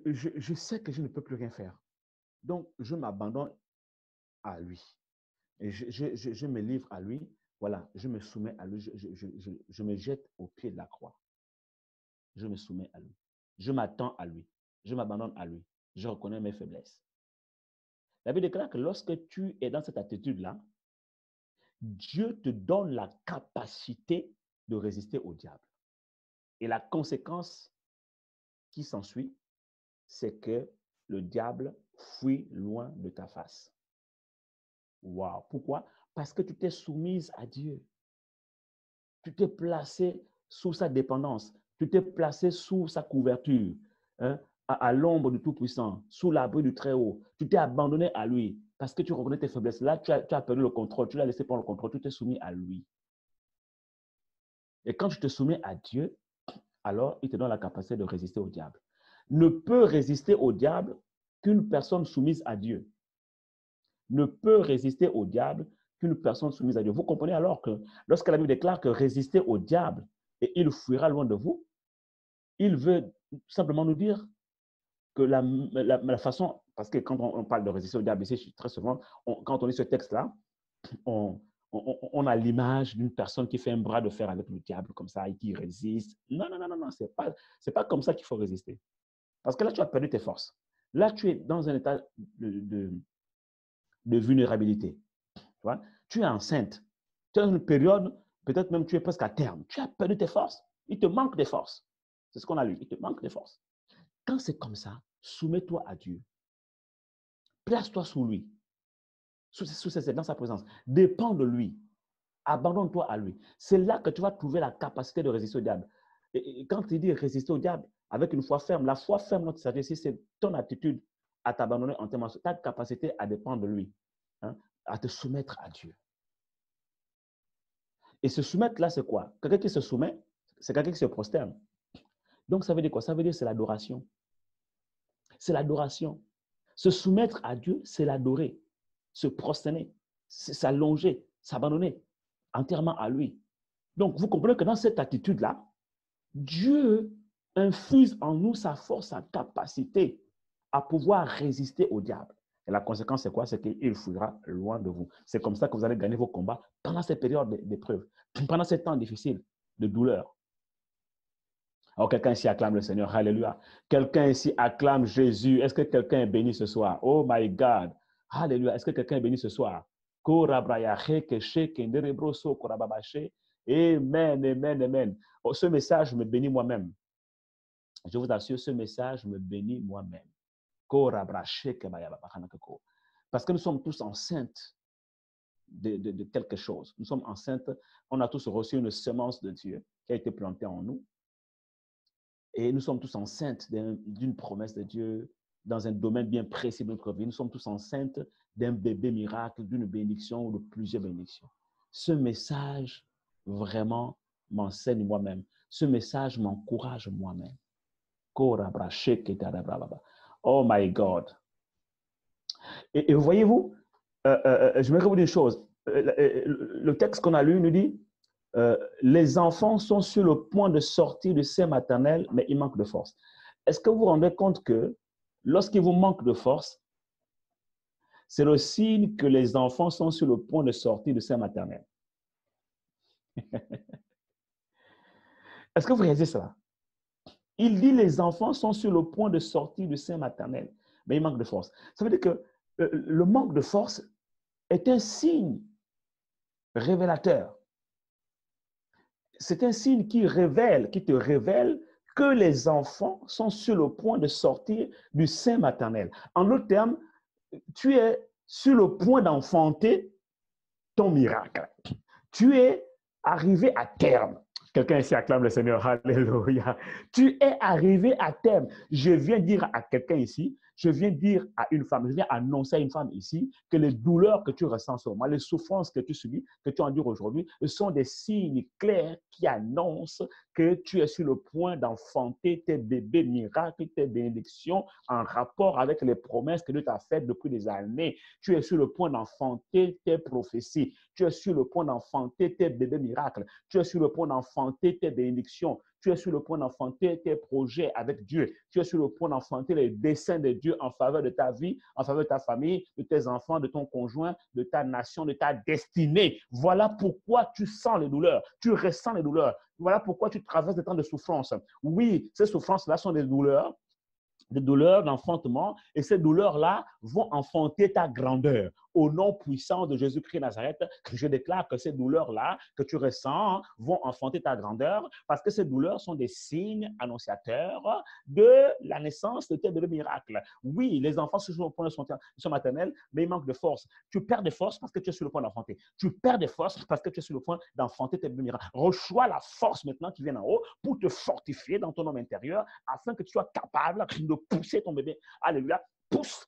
je sais que je ne peux plus rien faire. Donc, je m'abandonne à lui. Et je me livre à lui. Voilà, je me soumets à lui. Je me jette au pied de la croix. Je me soumets à lui. Je m'attends à lui. Je m'abandonne à lui. Je reconnais mes faiblesses. La Bible déclare que lorsque tu es dans cette attitude-là, Dieu te donne la capacité de résister au diable. Et la conséquence qui s'ensuit, c'est que le diable fuit loin de ta face. Wow. Pourquoi? Parce que tu t'es soumise à Dieu. Tu t'es placé sous sa dépendance. Tu t'es placé sous sa couverture, hein, à l'ombre du Tout-Puissant, sous l'abri du Très-Haut. Tu t'es abandonné à lui parce que tu reconnais tes faiblesses. Là, tu as perdu le contrôle. Tu l'as laissé prendre le contrôle. Tu t'es soumis à lui. Et quand tu te soumets à Dieu, alors il te donne la capacité de résister au diable. Ne peut résister au diable qu'une personne soumise à Dieu. Ne peut résister au diable qu'une personne soumise à Dieu. Vous comprenez alors que lorsque la Bible déclare que résister au diable et il fuira loin de vous, il veut simplement nous dire que la façon, parce que quand on parle de résister au diable ici, très souvent, quand on lit ce texte-là, on a l'image d'une personne qui fait un bras de fer avec le diable comme ça et qui résiste. Non, c'est pas comme ça qu'il faut résister. Parce que là, tu as perdu tes forces. Là, tu es dans un état de vulnérabilité. Tu vois? Tu es enceinte. Tu es dans une période, peut-être même tu es presque à terme. Tu as perdu tes forces. Il te manque des forces. C'est ce qu'on a lu. Il te manque des forces. Quand c'est comme ça, soumets-toi à Dieu. Place-toi sous lui. Dans sa présence. Dépends de lui. Abandonne-toi à lui. C'est là que tu vas trouver la capacité de résister au diable. Et quand il dit résister au diable avec une foi ferme, la foi ferme dont il s'agit ici, c'est ton attitude à t'abandonner en entièrement, ta capacité à dépendre de lui, hein, à te soumettre à Dieu. Et se soumettre là, c'est quoi? Quelqu'un qui se soumet, c'est quelqu'un qui se prosterne. Donc, ça veut dire quoi? Ça veut dire c'est l'adoration. C'est l'adoration. Se soumettre à Dieu, c'est l'adorer. Se prosterner, c'est s'allonger, s'abandonner entièrement à lui. Donc, vous comprenez que dans cette attitude-là, Dieu infuse en nous sa force, sa capacité à pouvoir résister au diable. Et la conséquence, c'est quoi? C'est qu'il fuira loin de vous. C'est comme ça que vous allez gagner vos combats pendant ces périodes d'épreuve, pendant ces temps difficiles, de douleur. Alors, quelqu'un ici acclame le Seigneur. Alléluia. Quelqu'un ici acclame Jésus. Est-ce que quelqu'un est béni ce soir? Oh my God. Alléluia. Est-ce que quelqu'un est béni ce soir? Amen, amen, amen. Oh, ce message me bénit moi-même. Je vous assure, ce message me bénit moi-même. Parce que nous sommes tous enceintes de quelque chose. Nous sommes enceintes. On a tous reçu une semence de Dieu qui a été plantée en nous. Et nous sommes tous enceintes d'une promesse de Dieu dans un domaine bien précis de notre vie. Nous sommes tous enceintes d'un bébé miracle, d'une bénédiction ou de plusieurs bénédictions. Ce message vraiment m'enseigne moi-même. Ce message m'encourage moi-même. Oh my God. Et voyez-vous, je voudrais vous dire une chose. Le texte qu'on a lu nous dit, les enfants sont sur le point de sortir du sein maternel, mais ils manquent de force. Est-ce que vous vous rendez compte que lorsqu'il vous manque de force, c'est le signe que les enfants sont sur le point de sortir du sein maternel? Est-ce que vous réalisez cela? Il dit les enfants sont sur le point de sortir du sein maternel, mais ils manquent de force. Ça veut dire que le manque de force est un signe révélateur. C'est un signe qui te révèle que les enfants sont sur le point de sortir du sein maternel. En d'autres termes, tu es sur le point d'enfanter ton miracle. Tu es arrivé à terme. Quelqu'un ici acclame le Seigneur. Alléluia. Tu es arrivé à terme. Je viens dire à quelqu'un ici, je viens dire à une femme, je viens annoncer à une femme ici que les douleurs que tu ressens en ce moment, les souffrances que tu subis, que tu endures aujourd'hui, sont des signes clairs qui annoncent que tu es sur le point d'enfanter tes bébés miracles, tes bénédictions en rapport avec les promesses que Dieu t'a faites depuis des années. Tu es sur le point d'enfanter tes prophéties. Tu es sur le point d'enfanter tes bébés miracles. Tu es sur le point d'enfanter tes bénédictions. Tu es sur le point d'enfanter tes projets avec Dieu. Tu es sur le point d'enfanter les desseins de Dieu en faveur de ta vie, en faveur de ta famille, de tes enfants, de ton conjoint, de ta nation, de ta destinée. Voilà pourquoi tu sens les douleurs. Tu ressens les douleurs. Voilà pourquoi tu traverses des temps de souffrance. Oui, ces souffrances-là sont des douleurs d'enfantement, et ces douleurs-là vont enfanter ta grandeur. Au nom puissant de Jésus-Christ Nazareth, je déclare que ces douleurs-là que tu ressens vont enfanter ta grandeur, parce que ces douleurs sont des signes annonciateurs de la naissance de tes bébés miracles. Oui, les enfants sont sur le point de son maternel, mais ils manquent de force. Tu perds des forces parce que tu es sur le point d'enfanter. Tu perds des forces parce que tu es sur le point d'enfanter tes bébés miracles. Reçois la force maintenant qui vient en haut pour te fortifier dans ton homme intérieur, afin que tu sois capable de pousser ton bébé. Alléluia. Pousse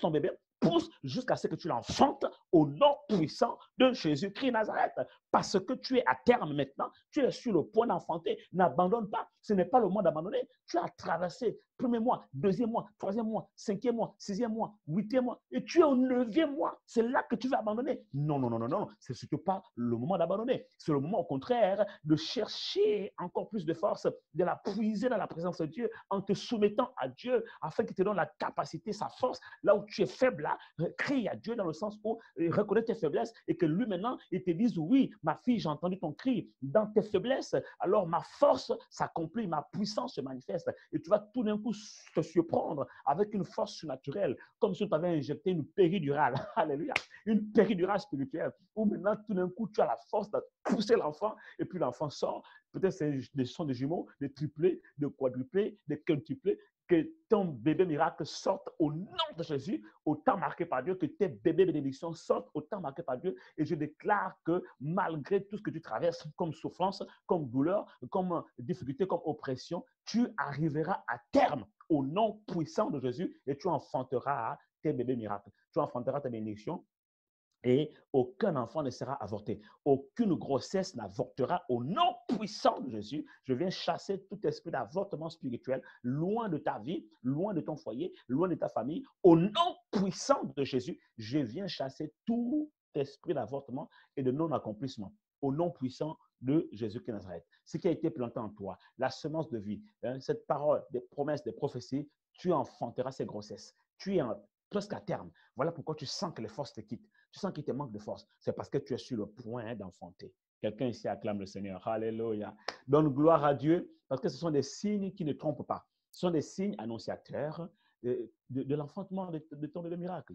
ton bébé. Pousse jusqu'à ce que tu l'enfantes au nom puissant de Jésus-Christ Nazareth. Parce que tu es à terme maintenant, tu es sur le point d'enfanter. N'abandonne pas. Ce n'est pas le moment d'abandonner. Tu as traversé premier mois, deuxième mois, troisième mois, cinquième mois, sixième mois, huitième mois, et tu es au neuvième mois. C'est là que tu vas abandonner. Non, non, non, non, non. C'est surtout pas le moment d'abandonner. C'est le moment, au contraire, de chercher encore plus de force, de la puiser dans la présence de Dieu, en te soumettant à Dieu, afin qu'il te donne la capacité, sa force. Là où tu es faible, là, crie à Dieu dans le sens où reconnais tes faiblesses, et que lui maintenant, il te dise, oui, ma fille, j'ai entendu ton cri. Dans tes faiblesses, alors ma force s'accomplit, ma puissance se manifeste. Et tu vas tout d'un coup te surprendre avec une force surnaturelle, comme si tu avais injecté une péridurale. Alléluia. Une péridurale spirituelle, où maintenant, tout d'un coup, tu as la force de pousser l'enfant, et puis l'enfant sort. Peut-être ce sont des jumeaux, des triplés, des quadruplés, des quintuplés. Que ton bébé miracle sorte au nom de Jésus, au temps marqué par Dieu, que tes bébés bénédictions sortent au temps marqué par Dieu. Et je déclare que malgré tout ce que tu traverses comme souffrance, comme douleur, comme difficulté, comme oppression, tu arriveras à terme au nom puissant de Jésus, et tu enfanteras tes bébés miracles. Tu enfanteras tes bénédictions. Et aucun enfant ne sera avorté. Aucune grossesse n'avortera au nom puissant de Jésus. Je viens chasser tout esprit d'avortement spirituel loin de ta vie, loin de ton foyer, loin de ta famille. Au nom puissant de Jésus, je viens chasser tout esprit d'avortement et de non-accomplissement. Au nom puissant de Jésus-Christ Nazareth. Ce qui a été planté en toi, la semence de vie, cette parole, des promesses, des prophéties, tu enfanteras ces grossesses. Tu es presque à terme. Voilà pourquoi tu sens que les forces te quittent. Tu sens qu'il te manque de force. C'est parce que tu es sur le point d'enfanter. Quelqu'un ici acclame le Seigneur. Alléluia. Donne gloire à Dieu parce que ce sont des signes qui ne trompent pas. Ce sont des signes annonciateurs de l'enfantement de ton bébé miracle.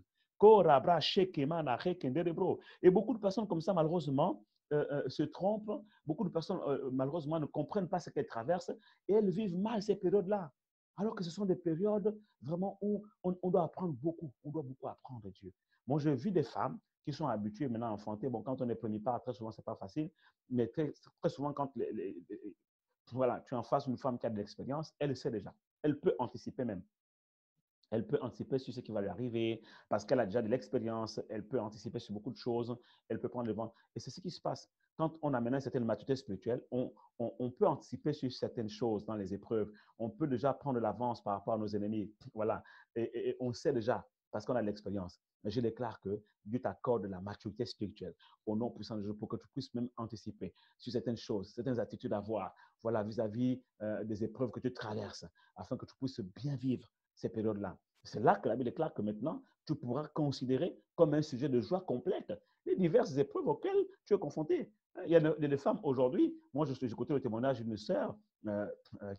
Et beaucoup de personnes comme ça, malheureusement, se trompent. Beaucoup de personnes, malheureusement, ne comprennent pas ce qu'elles traversent et elles vivent mal ces périodes-là. Alors que ce sont des périodes vraiment où on doit apprendre beaucoup. On doit beaucoup apprendre de Dieu. Moi, je vis des femmes qui sont habituées maintenant à enfanter. Bon, quand on est premier pas, très souvent, ce n'est pas facile. Mais très souvent, quand voilà, tu es en face d'une femme qui a de l'expérience, elle sait déjà. Elle peut anticiper même. Elle peut anticiper sur ce qui va lui arriver parce qu'elle a déjà de l'expérience. Elle peut anticiper sur beaucoup de choses. Elle peut prendre le vent. Et c'est ce qui se passe. Quand on a maintenant une certaine maturité spirituelle, on peut anticiper sur certaines choses dans les épreuves. On peut déjà prendre l'avance par rapport à nos ennemis. Voilà. Et on sait déjà parce qu'on a de l'expérience. Mais je déclare que Dieu t'accorde la maturité spirituelle au nom puissant de Dieu pour que tu puisses même anticiper sur certaines choses, certaines attitudes à avoir, voilà, vis-à-vis des épreuves que tu traverses, afin que tu puisses bien vivre ces périodes-là. C'est là que la Bible déclare que maintenant, tu pourras considérer comme un sujet de joie complète les diverses épreuves auxquelles tu es confronté. Il y a des femmes aujourd'hui, moi j'ai écouté le témoignage d'une sœur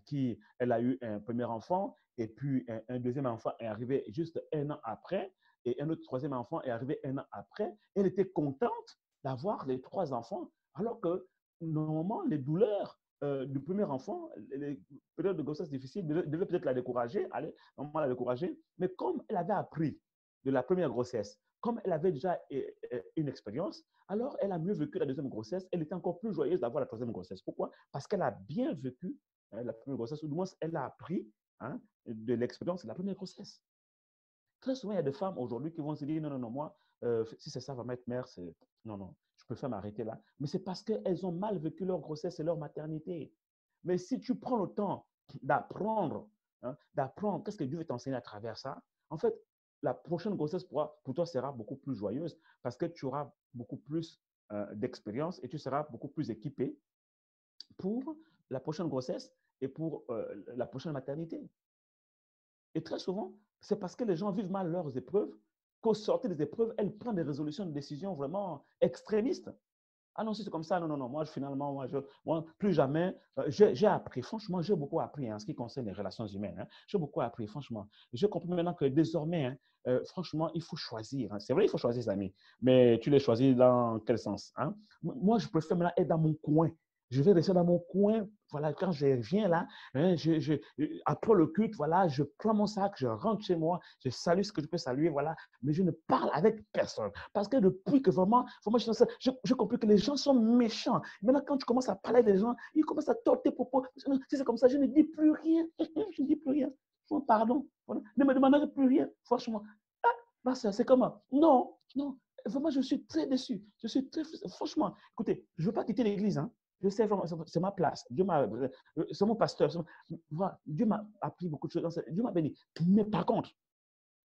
qui, elle a eu un premier enfant et puis un deuxième enfant est arrivé juste un an après et un autre troisième enfant est arrivé un an après. Elle était contente d'avoir les 3 enfants alors que normalement les douleurs du premier enfant, les périodes de grossesse difficiles devaient peut-être la décourager, allez, normalement la décourager, mais comme elle avait appris de la première grossesse, comme elle avait déjà une expérience, alors elle a mieux vécu la deuxième grossesse. Elle était encore plus joyeuse d'avoir la troisième grossesse. Pourquoi? Parce qu'elle a bien vécu la première grossesse, ou du moins elle a appris de l'expérience de la première grossesse. Très souvent, il y a des femmes aujourd'hui qui vont se dire, non, non, non, moi, si c'est ça, va m'être mère, non, non, je préfère m'arrêter là. Mais c'est parce qu'elles ont mal vécu leur grossesse et leur maternité. Mais si tu prends le temps d'apprendre, d'apprendre qu'est-ce que Dieu veut t'enseigner à travers ça, en fait, la prochaine grossesse pour toi sera beaucoup plus joyeuse parce que tu auras beaucoup plus d'expérience et tu seras beaucoup plus équipé pour la prochaine grossesse et pour la prochaine maternité. Et très souvent, c'est parce que les gens vivent mal leurs épreuves qu'au sortir des épreuves, elles prennent des résolutions de décisions vraiment extrémistes. Ah non, si c'est comme ça, non, non, non, moi, finalement, moi plus jamais, j'ai appris, franchement, j'ai beaucoup appris en ce qui concerne les relations humaines. Hein. J'ai beaucoup appris, franchement. Je comprends maintenant que désormais, franchement, il faut choisir. Hein. C'est vrai, il faut choisir ses amis, mais tu les choisis dans quel sens? Hein? Moi, je préfère maintenant être dans mon coin. Je vais rester dans mon coin. Voilà, quand je viens là, hein, après le culte, voilà, je prends mon sac, je rentre chez moi, je salue ce que je peux saluer, voilà, mais je ne parle avec personne. Parce que depuis que vraiment j'ai compris que les gens sont méchants. Maintenant, quand tu commences à parler des gens, ils commencent à tordre tes propos. Si c'est comme ça, je ne dis plus rien. Je ne dis plus rien. Pardon. Voilà. Ne me demandez plus rien. Franchement. Ah, ma soeur, c'est comment? Non, non. Vraiment, je suis très déçu. Je suis très. Franchement, écoutez, je ne veux pas quitter l'église. Hein. Je sais vraiment, c'est ma place. C'est mon pasteur. Voilà. Dieu m'a appris beaucoup de choses. Dieu m'a béni. Mais par contre,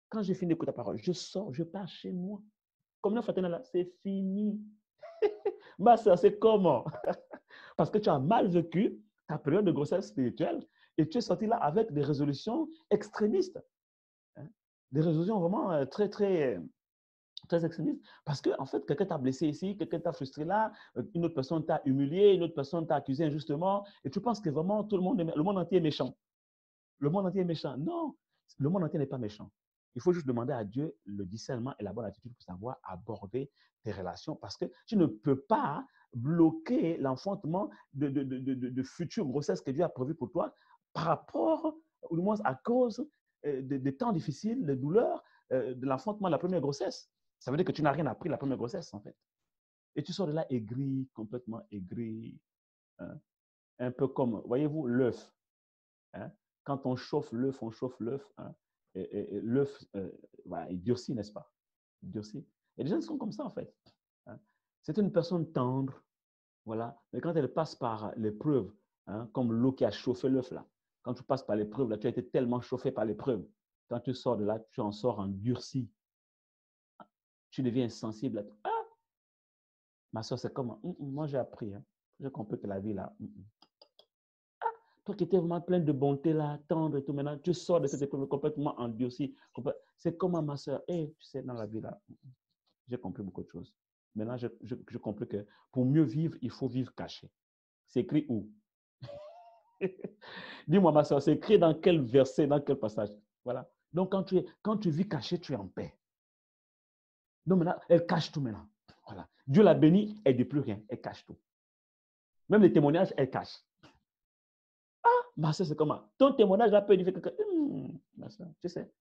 quand j'ai fini d'écouter la parole, je sors, je pars chez moi. Comme une fraternelle là, c'est fini. Ma soeur, c'est comment? Parce que tu as mal vécu ta période de grossesse spirituelle et tu es sorti là avec des résolutions extrémistes. Hein? Des résolutions vraiment très, très, très extrémistes. Parce qu'en fait, quelqu'un t'a blessé ici, quelqu'un t'a frustré là, une autre personne t'a humilié, une autre personne t'a accusé injustement et tu penses que vraiment tout le monde entier est méchant. Le monde entier est méchant. Non, le monde entier n'est pas méchant. Il faut juste demander à Dieu le discernement et la bonne attitude pour savoir aborder tes relations parce que tu ne peux pas bloquer l'enfantement de futures grossesses que Dieu a prévues pour toi par rapport, ou du moins à cause des temps difficiles, des douleurs de l'enfantement de la première grossesse. Ça veut dire que tu n'as rien appris de la première grossesse, en fait. Et tu sors de là aigri, complètement aigri. Hein? Un peu comme, voyez-vous, l'œuf. Hein? Quand on chauffe l'œuf, hein, et l'œuf, voilà, il durcit, n'est-ce pas? Il durcit. Et les gens sont comme ça, en fait. Hein? C'est une personne tendre, voilà, mais quand elle passe par l'épreuve, hein, comme l'eau qui a chauffé l'œuf, là, quand tu passes par l'épreuve, là, tu as été tellement chauffé par l'épreuve, quand tu sors de là, tu en sors endurci. Tu deviens insensible à tout. Ah, ma soeur, c'est comment? Moi, j'ai appris. Hein. J'ai compris que la vie, là, toi qui étais vraiment plein de bonté, là, tendre et tout, maintenant, tu sors de cette épreuve complètement endurci. C'est comme ma soeur. Hey, tu sais, dans la vie, là, j'ai compris beaucoup de choses. Maintenant, je compris que pour mieux vivre, il faut vivre caché. C'est écrit où? Dis-moi, ma soeur, c'est écrit dans quel verset, dans quel passage? Voilà. Donc, quand tu vis caché, tu es en paix. Donc, maintenant, elle cache tout maintenant. Voilà. Dieu l'a bénie, elle ne dit plus rien. Elle cache tout. Même les témoignages, elle cache. Ma soeur, c'est comment? Ton témoignage là peut dire que, ma soeur, tu sais,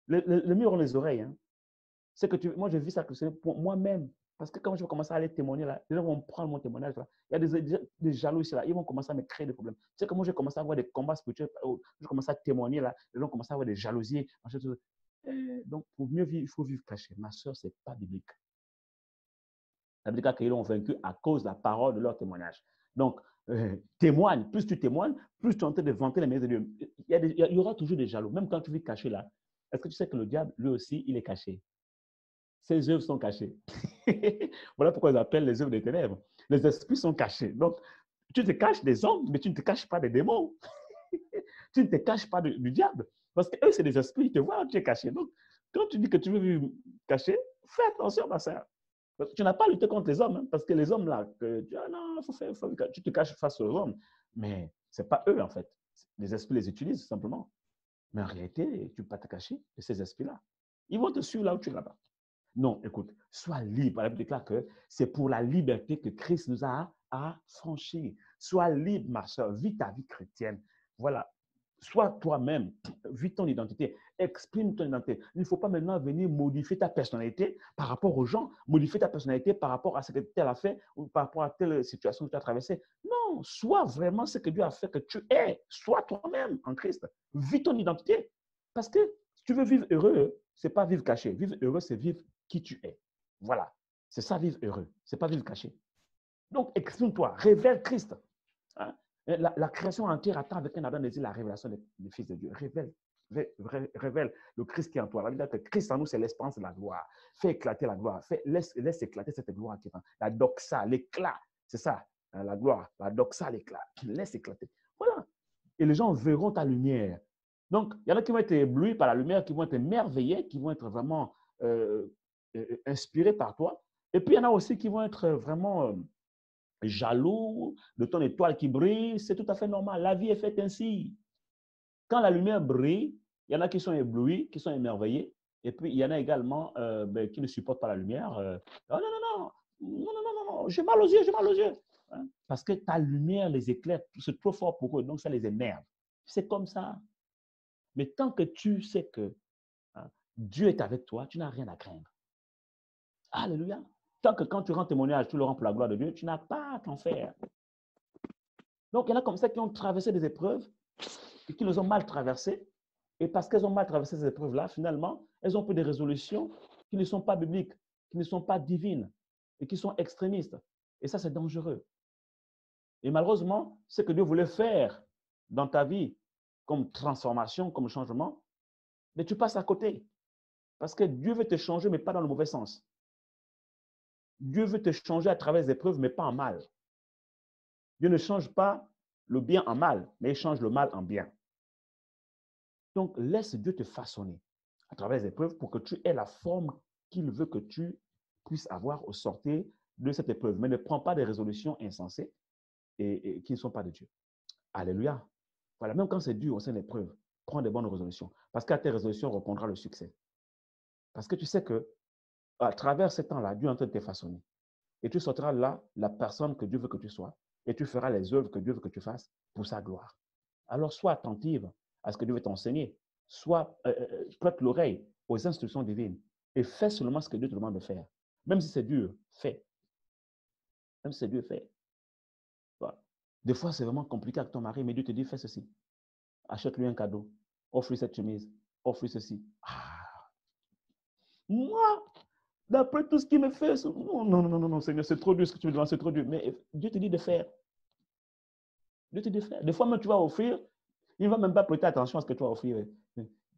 le mur ont les oreilles. Hein. C'est que moi, je vis ça pour moi-même. Parce que quand je vais commencer à aller témoigner là, les gens vont prendre mon témoignage là. Il y a des jaloux ici là. Ils vont commencer à me créer des problèmes. Tu sais que moi, j'ai commencé à avoir des combats spirituels. Je commence à témoigner là. Les gens commencent à avoir des jalousies. Donc, pour mieux vivre, il faut vivre caché. Ma soeur, ce n'est pas biblique. La Bible dit qu'ils l'ont vaincu à cause de la parole de leur témoignage. Donc, témoigne. Plus tu témoignes, plus tu es en train de vanter les mérites de Dieu. Il y aura toujours des jaloux. Même quand tu vis caché là, Est-ce que tu sais que le diable, lui aussi, il est caché? Ses œuvres sont cachées. Voilà pourquoi ils appellent les œuvres des ténèbres. Les esprits sont cachés. Donc, tu te caches des hommes, mais tu ne te caches pas des démons. Tu ne te caches pas du diable. Parce que eux, c'est des esprits, ils te voient, tu es caché. Donc, quand tu dis que tu veux vivre caché, fais attention, ma soeur. Tu n'as pas lutté contre les hommes, hein, parce que les hommes, là, tu dis, ah non, tu te caches face aux hommes. Mais ce n'est pas eux, en fait. Les esprits les utilisent, simplement. Mais en réalité, tu ne peux pas te cacher de ces esprits-là. Ils vont te suivre là où tu es là-bas. Non, écoute, sois libre. La Bible déclare que c'est pour la liberté que Christ nous a affranchis. Sois libre, ma soeur. Vis ta vie chrétienne. Voilà. Sois toi-même. Vis ton identité. Exprime ton identité. Il ne faut pas maintenant venir modifier ta personnalité par rapport aux gens, modifier ta personnalité par rapport à ce que tel a fait ou par rapport à telle situation que tu as traversée. Non, sois vraiment ce que Dieu a fait que tu es. Sois toi-même en Christ. Vis ton identité. Parce que si tu veux vivre heureux, ce n'est pas vivre caché. Vivre heureux, c'est vivre qui tu es. Voilà. C'est ça, vivre heureux. Ce n'est pas vivre caché. Donc, exprime-toi. Révèle Christ. Hein? La création entière attend avec un ardent désir la révélation du Fils de Dieu. Révèle le Christ qui est en toi. La Bible dit que Christ en nous, c'est l'espérance de la gloire. Fais éclater la gloire. Laisse éclater cette gloire qui est en la doxa, l'éclat. C'est ça, hein, la gloire. La doxa, l'éclat. Laisse éclater. Voilà. Et les gens verront ta lumière. Donc, il y en a qui vont être éblouis par la lumière, qui vont être émerveillés, qui vont être vraiment inspirés par toi. Et puis, il y en a aussi qui vont être vraiment jaloux de ton étoile qui brille. C'est tout à fait normal. La vie est faite ainsi. Quand la lumière brille, il y en a qui sont éblouis, qui sont émerveillés. Et puis, il y en a également qui ne supportent pas la lumière. Oh, non, non, non, non, non, non, non, non, j'ai mal aux yeux, j'ai mal aux yeux. Hein? Parce que ta lumière les éclaire, c'est trop fort pour eux, donc ça les énerve. C'est comme ça. Mais tant que tu sais que hein, Dieu est avec toi, tu n'as rien à craindre. Alléluia. Tant que quand tu rends témoignage, tu le rends pour la gloire de Dieu, tu n'as pas à t'en faire. Donc, il y en a comme ça qui ont traversé des épreuves et qui les ont mal traversées. Et parce qu'elles ont mal traversé ces épreuves-là, finalement, elles ont pris des résolutions qui ne sont pas bibliques, qui ne sont pas divines et qui sont extrémistes. Et ça, c'est dangereux. Et malheureusement, ce que Dieu voulait faire dans ta vie comme transformation, comme changement, mais tu passes à côté. Parce que Dieu veut te changer, mais pas dans le mauvais sens. Dieu veut te changer à travers les épreuves, mais pas en mal. Dieu ne change pas le bien en mal, mais il change le mal en bien. Donc, laisse Dieu te façonner à travers les épreuves pour que tu aies la forme qu'il veut que tu puisses avoir au sortir de cette épreuve. Mais ne prends pas des résolutions insensées et qui ne sont pas de Dieu. Alléluia. Voilà, même quand c'est dur au sein de l'épreuve, prends des bonnes résolutions. Parce qu'à tes résolutions répondra le succès. Parce que tu sais que à travers ce temps-là, Dieu est en train de te façonner. Et tu sortiras là la personne que Dieu veut que tu sois. Et tu feras les œuvres que Dieu veut que tu fasses pour sa gloire. Alors, sois attentive à ce que Dieu veut t'enseigner. Prête l'oreille aux instructions divines. Et fais seulement ce que Dieu te demande de faire. Même si c'est dur, fais. Même si c'est dur, fais. Voilà. Des fois, c'est vraiment compliqué avec ton mari, mais Dieu te dit, fais ceci. Achète-lui un cadeau. Offre-lui cette chemise. Offre-lui ceci. Ah, moi, d'après tout ce qu'il me fait, non, non, non, non, non, Seigneur, c'est trop dur ce que tu me demandes, c'est trop dur. Mais Dieu te dit de faire. Dieu te dit de faire. Des fois même, tu vas offrir, il ne va même pas prêter attention à ce que tu vas offrir.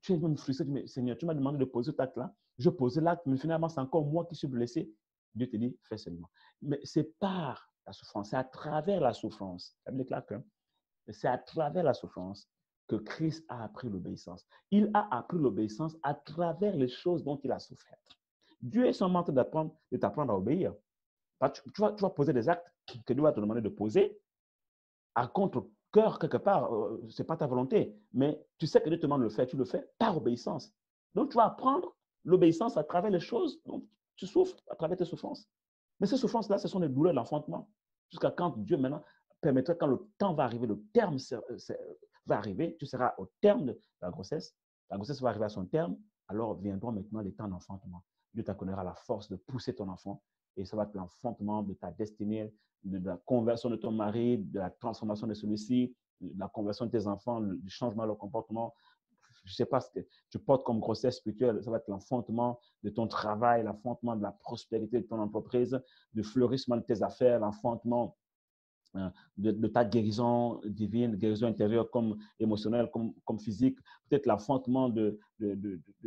Tu es même frustré, mais Seigneur, tu m'as demandé de poser cet acte-là. Je posais l'acte, mais finalement, c'est encore moi qui suis blessé. Dieu te dit, fais seulement. Mais c'est par la souffrance, c'est à travers la souffrance. Ça me déclare que c'est à travers la souffrance que Christ a appris l'obéissance. Il a appris l'obéissance à travers les choses dont il a souffert. Dieu est seulement en train de t'apprendre à obéir. Tu vas poser des actes que Dieu va te demander de poser à contre-cœur quelque part. Ce n'est pas ta volonté, mais tu sais que Dieu te demande de le faire, tu le fais par obéissance. Donc, tu vas apprendre l'obéissance à travers les choses dont tu souffres, à travers tes souffrances. Mais ces souffrances-là, ce sont des douleurs de l'enfantement. Jusqu'à quand Dieu maintenant permettra, quand le temps va arriver, le terme va arriver, tu seras au terme de la grossesse va arriver à son terme, alors viendront maintenant les temps d'enfantement. Dieu t'accordera la force de pousser ton enfant et ça va être l'enfantement de ta destinée, de la conversion de ton mari, de la transformation de celui-ci, de la conversion de tes enfants, du changement de leur comportement. Je ne sais pas ce que tu portes comme grossesse spirituelle, ça va être l'enfantement de ton travail, l'enfantement de la prospérité de ton entreprise, le fleurissement de tes affaires, l'enfantement de ta guérison divine, guérison intérieure comme émotionnelle, comme physique, peut-être l'enfantement de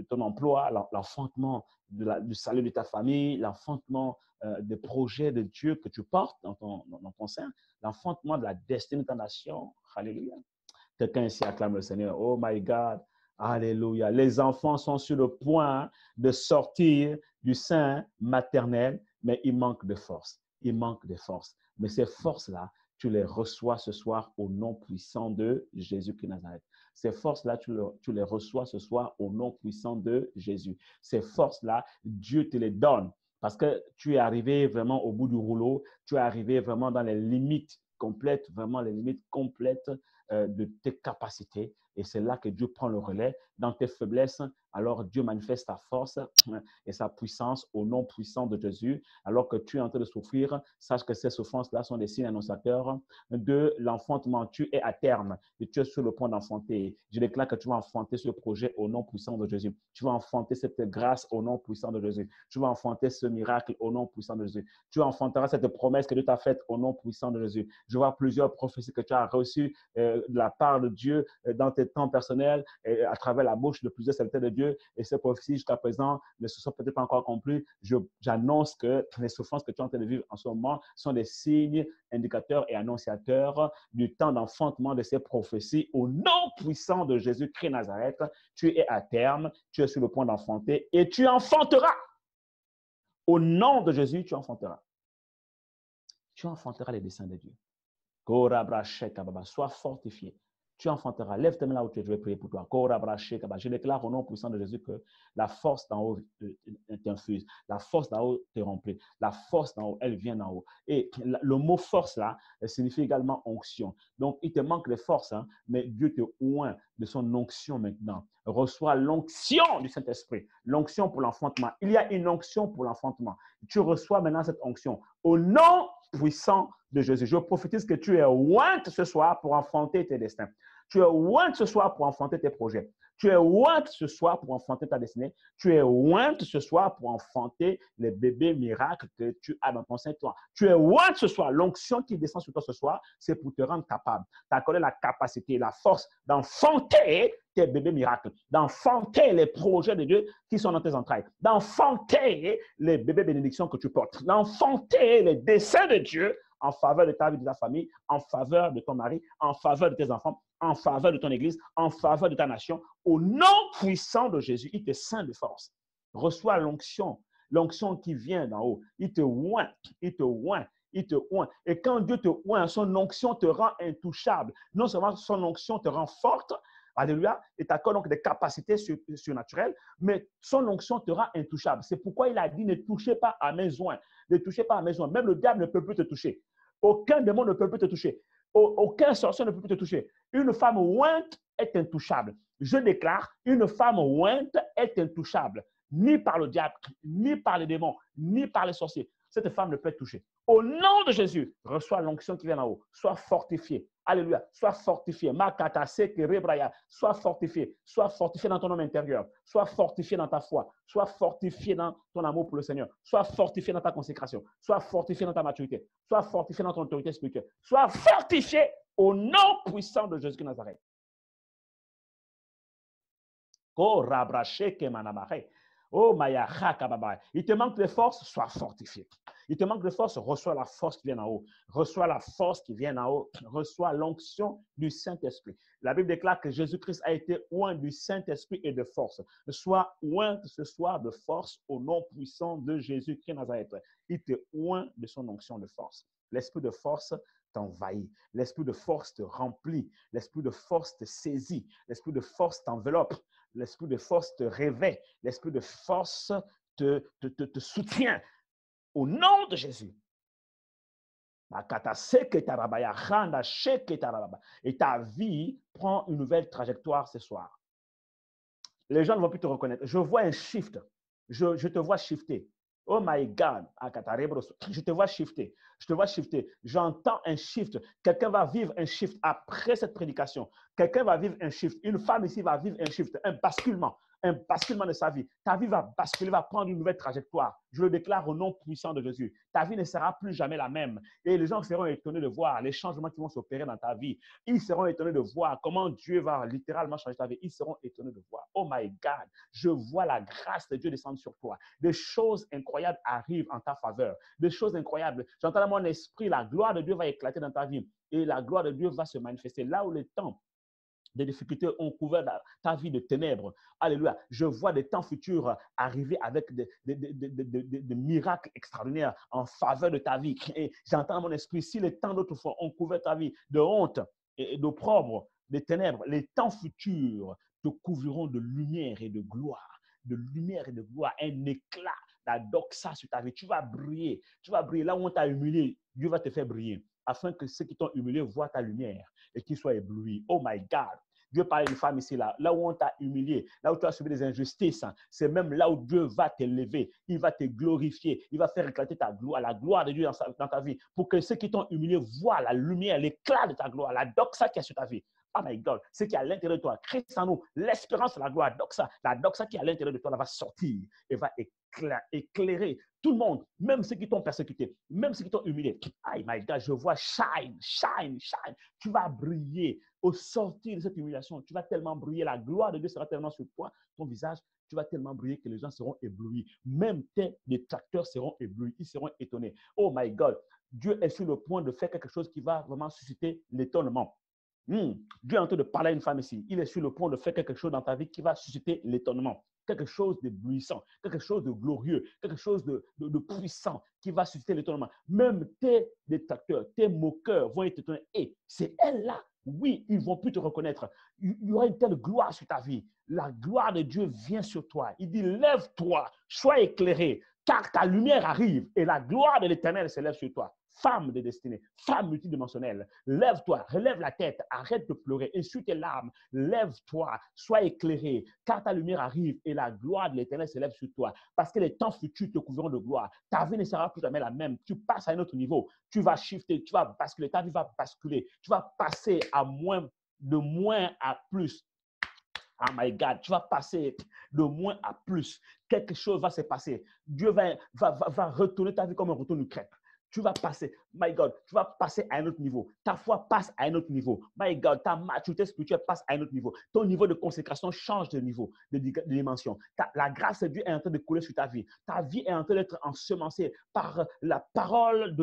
ton emploi, l'enfantement du salut de ta famille, l'enfantement des projets de Dieu que tu portes dans ton sein, l'enfantement de la destinée de ta nation. Alléluia. Quelqu'un ici acclame le Seigneur. Oh my God. Alléluia. Les enfants sont sur le point de sortir du sein maternel, mais il manque de force. Il manque de force. Mais ces forces-là, tu les reçois ce soir au nom puissant de Jésus-Christ Nazareth. Ces forces-là, tu les reçois ce soir au nom puissant de Jésus. Ces forces-là, Dieu te les donne parce que tu es arrivé vraiment au bout du rouleau. Tu es arrivé vraiment dans les limites complètes, vraiment les limites complètes de tes capacités. Et c'est là que Dieu prend le relais. Dans tes faiblesses, alors Dieu manifeste sa force et sa puissance au nom puissant de Jésus. Alors que tu es en train de souffrir, sache que ces souffrances-là sont des signes annonciateurs de l'enfantement. Tu es à terme et tu es sur le point d'enfanter. Je déclare que tu vas enfanter ce projet au nom puissant de Jésus. Tu vas enfanter cette grâce au nom puissant de Jésus. Tu vas enfanter ce miracle au nom puissant de Jésus. Tu enfanteras cette promesse que Dieu t'a faite au nom puissant de Jésus. Je vois plusieurs prophéties que tu as reçues de la part de Dieu dans tes temps personnels et à travers la bouche de plusieurs serviteurs de Dieu. Et ces prophéties, jusqu'à présent, ne se sont peut-être pas encore accomplies. J'annonce que les souffrances que tu es en train de vivre en ce moment sont des signes, indicateurs et annonciateurs du temps d'enfantement de ces prophéties. Au nom puissant de Jésus-Christ Nazareth, tu es à terme, tu es sur le point d'enfanter et tu enfanteras. Au nom de Jésus, tu enfanteras. Tu enfanteras les desseins de Dieu. Sois fortifié. Tu enfanteras. Lève tes mains là où tu es. Je vais prier pour toi. Je déclare au nom puissant de Jésus que la force d'en haut t'infuse. La force d'en haut te remplit. La force d'en haut, elle vient d'en haut. Et le mot force là signifie également onction. Donc, il te manque de force, hein, mais Dieu te oint de son onction maintenant. Reçois l'onction du Saint-Esprit. L'onction pour l'enfantement. Il y a une onction pour l'enfantement. Tu reçois maintenant cette onction. Au nom puissant de Jésus. Je prophétise que tu es oint ce soir pour enfanter tes destins. Tu es oint ce soir pour enfanter tes projets. Tu es oint ce soir pour enfanter ta destinée. Tu es oint ce soir pour enfanter les bébés miracles que tu as dans ton sein. Tu es oint ce soir. L'onction qui descend sur toi ce soir, c'est pour te rendre capable, t'accorder la capacité, la force d'enfanter tes bébés miracles, d'enfanter les projets de Dieu qui sont dans tes entrailles, d'enfanter les bébés bénédictions que tu portes, d'enfanter les desseins de Dieu en faveur de ta vie, de ta famille, en faveur de ton mari, en faveur de tes enfants, en faveur de ton église, en faveur de ta nation. Au nom puissant de Jésus, il te ceint de force. Reçois l'onction qui vient d'en haut. Il te oint, il te oint. Il te oint. Et quand Dieu te oint, son onction te rend intouchable. Non seulement son onction te rend forte, alléluia, et t'accorde donc des capacités surnaturelles, mais son onction te rend intouchable. C'est pourquoi il a dit, ne touchez pas à mes oints. Ne touchez pas à mes oints. Même le diable ne peut plus te toucher. Aucun démon ne peut plus te toucher. Aucun sorcier ne peut plus te toucher. Une femme ointe est intouchable. Je déclare, une femme ointe est intouchable. Ni par le diable, ni par les démons, ni par les sorciers. Cette femme ne peut être touchée. Au nom de Jésus, reçois l'onction qui vient en haut. Sois fortifié. Alléluia. Sois fortifié. Sois fortifié. Sois fortifié dans ton homme intérieur. Sois fortifié dans ta foi. Sois fortifié dans ton amour pour le Seigneur. Sois fortifié dans ta consécration. Sois fortifié dans ta maturité. Sois fortifié dans ton autorité spirituelle. Sois fortifié au nom puissant de Jésus de Nazareth. Oh, il te manque de force, sois fortifié. Il te manque de force, reçois la force qui vient en haut. Reçois la force qui vient en haut. Reçois l'onction du Saint-Esprit. La Bible déclare que Jésus-Christ a été oint du Saint-Esprit et de force. Sois oint ce soir de force au nom puissant de Jésus-Christ Nazareth. Il te oint de son onction de force. L'esprit de force t'envahit. L'esprit de force te remplit. L'esprit de force te saisit. L'esprit de force t'enveloppe. L'esprit de force te réveille. L'esprit de force te soutient. Au nom de Jésus. Et ta vie prend une nouvelle trajectoire ce soir. Les gens ne vont plus te reconnaître. Je vois un shift. Je te vois shifter. Oh my God. Je te vois shifter. Je te vois shifter. J'entends un shift. Quelqu'un va vivre un shift après cette prédication. Quelqu'un va vivre un shift. Une femme ici va vivre un shift, un basculement. un basculement de sa vie. Ta vie va basculer, va prendre une nouvelle trajectoire. Je le déclare au nom puissant de Jésus. Ta vie ne sera plus jamais la même. Et les gens seront étonnés de voir les changements qui vont s'opérer dans ta vie. Ils seront étonnés de voir comment Dieu va littéralement changer ta vie. Ils seront étonnés de voir. Oh my God, je vois la grâce de Dieu descendre sur toi. Des choses incroyables arrivent en ta faveur. Des choses incroyables. J'entends dans mon esprit, la gloire de Dieu va éclater dans ta vie. Et la gloire de Dieu va se manifester là où les temps des difficultés ont couvert ta vie de ténèbres. Alléluia. Je vois des temps futurs arriver avec des miracles extraordinaires en faveur de ta vie. Et j'entends dans mon esprit, si les temps d'autrefois ont couvert ta vie de honte et d'opprobre, de ténèbres, les temps futurs te couvriront de lumière et de gloire. De lumière et de gloire, un éclat, la doxa sur ta vie. Tu vas briller. Tu vas briller. Là où on t'a humilié, Dieu va te faire briller afin que ceux qui t'ont humilié voient ta lumière et qu'ils soient éblouis. Oh my God. Dieu parle d'une femme ici, là où on t'a humilié, là où tu as subi des injustices, c'est même là où Dieu va t'élever, il va te glorifier, il va faire éclater ta gloire, la gloire de Dieu dans ta vie, pour que ceux qui t'ont humilié voient la lumière, l'éclat de ta gloire, la doxa qui est sur ta vie. Oh my God, ce qui est à l'intérieur de toi, Christ en nous, l'espérance de la gloire, la doxa qui est à l'intérieur de toi, elle va sortir et va éclairer tout le monde, même ceux qui t'ont persécuté, même ceux qui t'ont humilié. Oh my God, je vois shine, shine, shine. Tu vas briller au sortir de cette humiliation. Tu vas tellement briller, la gloire de Dieu sera tellement sur toi, ton visage, tu vas tellement briller que les gens seront éblouis. Même tes détracteurs seront éblouis, ils seront étonnés. Oh my God, Dieu est sur le point de faire quelque chose qui va vraiment susciter l'étonnement. Dieu est en train de parler à une femme ici. Il est sur le point de faire quelque chose dans ta vie qui va susciter l'étonnement. Quelque chose d'éblouissant, quelque chose de glorieux, quelque chose de puissant qui va susciter l'étonnement. Même tes détracteurs, tes moqueurs vont être étonnés. Et c'est elle là. Oui, ils vont plus te reconnaître. Il y aura une telle gloire sur ta vie. La gloire de Dieu vient sur toi. Il dit, lève-toi, sois éclairé, car ta lumière arrive et la gloire de l'Éternel s'élève sur toi. Femme de destinée, femme multidimensionnelle, lève-toi, relève la tête, arrête de pleurer, essuie tes larmes, lève-toi, sois éclairé, car ta lumière arrive et la gloire de l'Éternel s'élève sur toi. Parce que les temps futurs te couvriront de gloire. Ta vie ne sera plus jamais la même. Tu passes à un autre niveau. Tu vas shifter, tu vas basculer, ta vie va basculer. Tu vas passer de moins à plus. Oh my God, tu vas passer de moins à plus. Quelque chose va se passer. Dieu va retourner ta vie comme un retour de crêpe. Tu vas passer, my God, tu vas passer à un autre niveau. Ta foi passe à un autre niveau. My God, ta maturité spirituelle passe à un autre niveau. Ton niveau de consécration change de niveau, de dimension. La grâce de Dieu est en train de couler sur ta vie. Ta vie est en train d'être ensemencée par la parole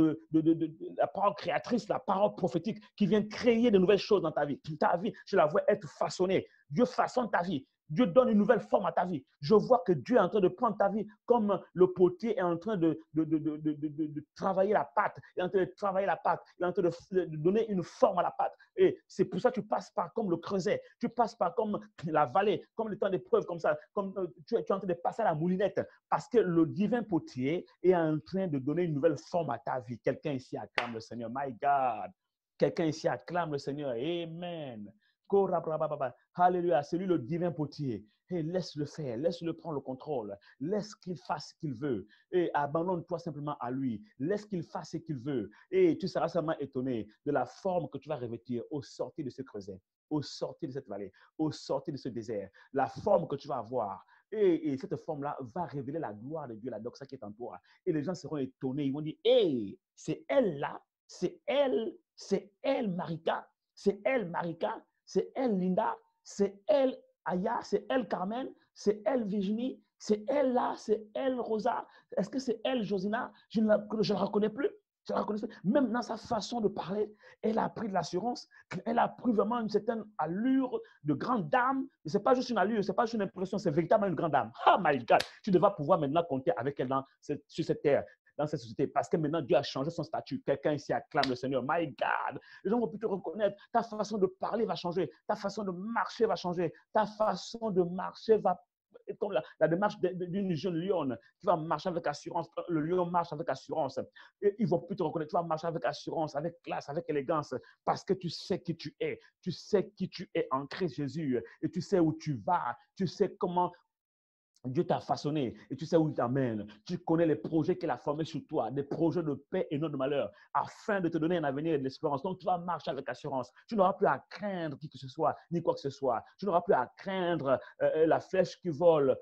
la parole créatrice, la parole prophétique qui vient créer de nouvelles choses dans ta vie. Ta vie, je la vois être façonnée. Dieu façonne ta vie. Dieu donne une nouvelle forme à ta vie. Je vois que Dieu est en train de prendre ta vie comme le potier est en train de travailler la pâte. Il est en train de travailler la pâte. Il est en train de donner une forme à la pâte. Et c'est pour ça que tu passes par comme le creuset. Tu passes par comme la vallée, comme les temps d'épreuve, comme ça. Comme tu es en train de passer à la moulinette. Parce que le divin potier est en train de donner une nouvelle forme à ta vie. Quelqu'un ici acclame le Seigneur. My God. Quelqu'un ici acclame le Seigneur. Amen. Alléluia, c'est lui le divin potier. Et laisse-le faire, laisse-le prendre le contrôle. Laisse qu'il fasse ce qu'il veut. Et abandonne-toi simplement à lui. Laisse qu'il fasse ce qu'il veut. Et tu seras seulement étonné de la forme que tu vas revêtir au sortir de ce creuset, au sortir de cette vallée, au sortir de ce désert. La forme que tu vas avoir. Et cette forme-là va révéler la gloire de Dieu, la doxa qui est en toi. Et les gens seront étonnés. Ils vont dire, hey, c'est elle là, c'est elle, Marika, c'est elle, Marika. C'est elle, Linda, c'est elle, Aya, c'est elle, Carmen, c'est elle, Virginie, c'est elle là, c'est elle, Rosa. Est-ce que c'est elle, Josina? Je ne la reconnais plus. Je la reconnais plus. Même dans sa façon de parler, elle a pris de l'assurance. Elle a pris vraiment une certaine allure de grande dame. Ce n'est pas juste une allure, ce n'est pas juste une impression, c'est véritablement une grande dame. Oh my God! Tu devras pouvoir maintenant compter avec elle sur cette terre, dans cette société, parce que maintenant Dieu a changé son statut. Quelqu'un ici acclame le Seigneur. My God, les gens vont plus te reconnaître. Ta façon de parler va changer. Ta façon de marcher va changer. Ta façon de marcher va comme la démarche d'une jeune lionne qui va marcher avec assurance. Le lion marche avec assurance. Et ils vont plus te reconnaître. Tu vas marcher avec assurance, avec classe, avec élégance, parce que tu sais qui tu es. Tu sais qui tu es en Christ Jésus. Et tu sais où tu vas. Tu sais comment Dieu t'a façonné et tu sais où il t'amène. Tu connais les projets qu'il a formés sur toi, des projets de paix et non de malheur, afin de te donner un avenir et de l'espérance. Donc, tu vas marcher avec assurance. Tu n'auras plus à craindre qui que ce soit, ni quoi que ce soit. Tu n'auras plus à craindre la flèche qui vole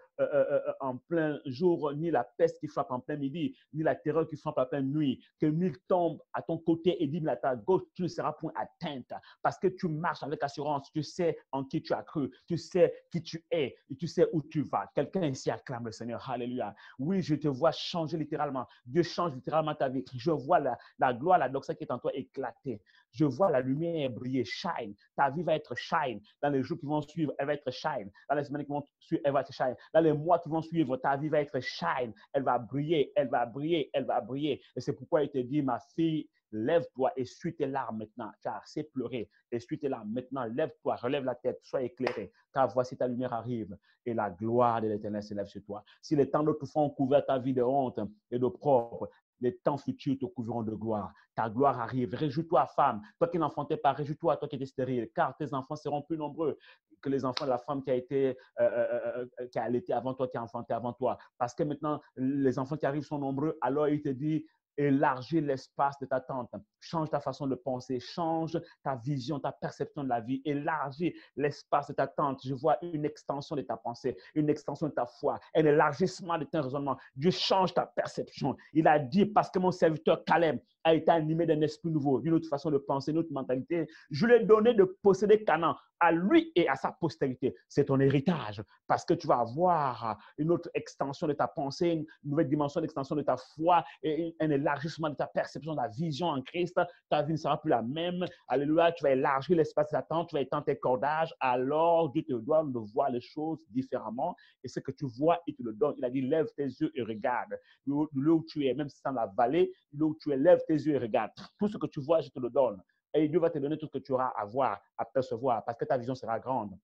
en plein jour, ni la peste qui frappe en plein midi, ni la terreur qui frappe en pleine nuit. Que 1000 tombent à ton côté et 10 000 à ta gauche, tu ne seras point atteinte parce que tu marches avec assurance. Tu sais en qui tu as cru. Tu sais qui tu es et tu sais où tu vas. Quelqu'un ici acclame le Seigneur. Alléluia. Oui, je te vois changer littéralement. Dieu change littéralement ta vie. Je vois la gloire, la doxa qui est en toi éclater. Je vois la lumière briller, shine. Ta vie va être shine. Dans les jours qui vont suivre, elle va être shine. Dans les semaines qui vont suivre, elle va être shine. Dans les mois qui vont suivre, ta vie va être shine. Elle va briller, elle va briller, elle va briller. Et c'est pourquoi il te dit, ma fille, lève-toi, essuie tes larmes maintenant. Tu as assez pleuré, essuie tes larmes maintenant. Lève-toi, relève la tête, sois éclairé. Car voici ta lumière arrive et la gloire de l'Éternel s'élève sur toi. Si les temps d'autrefois ont couvert ta vie de honte et de propre, les temps futurs te couvriront de gloire. Ta gloire arrive. Réjouis-toi, femme. Toi qui n'enfantais pas, réjouis-toi, toi qui étais stérile, car tes enfants seront plus nombreux que les enfants de la femme qui a allaité avant toi, qui a enfanté avant toi. Parce que maintenant, les enfants qui arrivent sont nombreux, alors il te dit, élargis l'espace de ta tente, change ta façon de penser, change ta vision, ta perception de la vie, élargis l'espace de ta tente. Je vois une extension de ta pensée, une extension de ta foi, un élargissement de ton raisonnement. Dieu change ta perception. Il a dit, parce que mon serviteur Caleb a été animé d'un esprit nouveau, d'une autre façon de penser, d'une autre mentalité, je lui ai donné de posséder Canaan à lui et à sa postérité. C'est ton héritage parce que tu vas avoir une autre extension de ta pensée, une nouvelle dimension d'extension de ta foi et un élargissement de ta perception, de la vision en Christ. Ta vie ne sera plus la même. Alléluia, tu vas élargir l'espace d'attente, tu vas étendre tes cordages. Alors, Dieu te donne de voir les choses différemment et ce que tu vois, il te le donne. Il a dit, lève tes yeux et regarde. Là où tu es, même si c'est dans la vallée, là où tu es, lève tes yeux et regarde. Tout ce que tu vois, je te le donne. Et Dieu va te donner tout ce que tu auras à voir, à percevoir, parce que ta vision sera grande.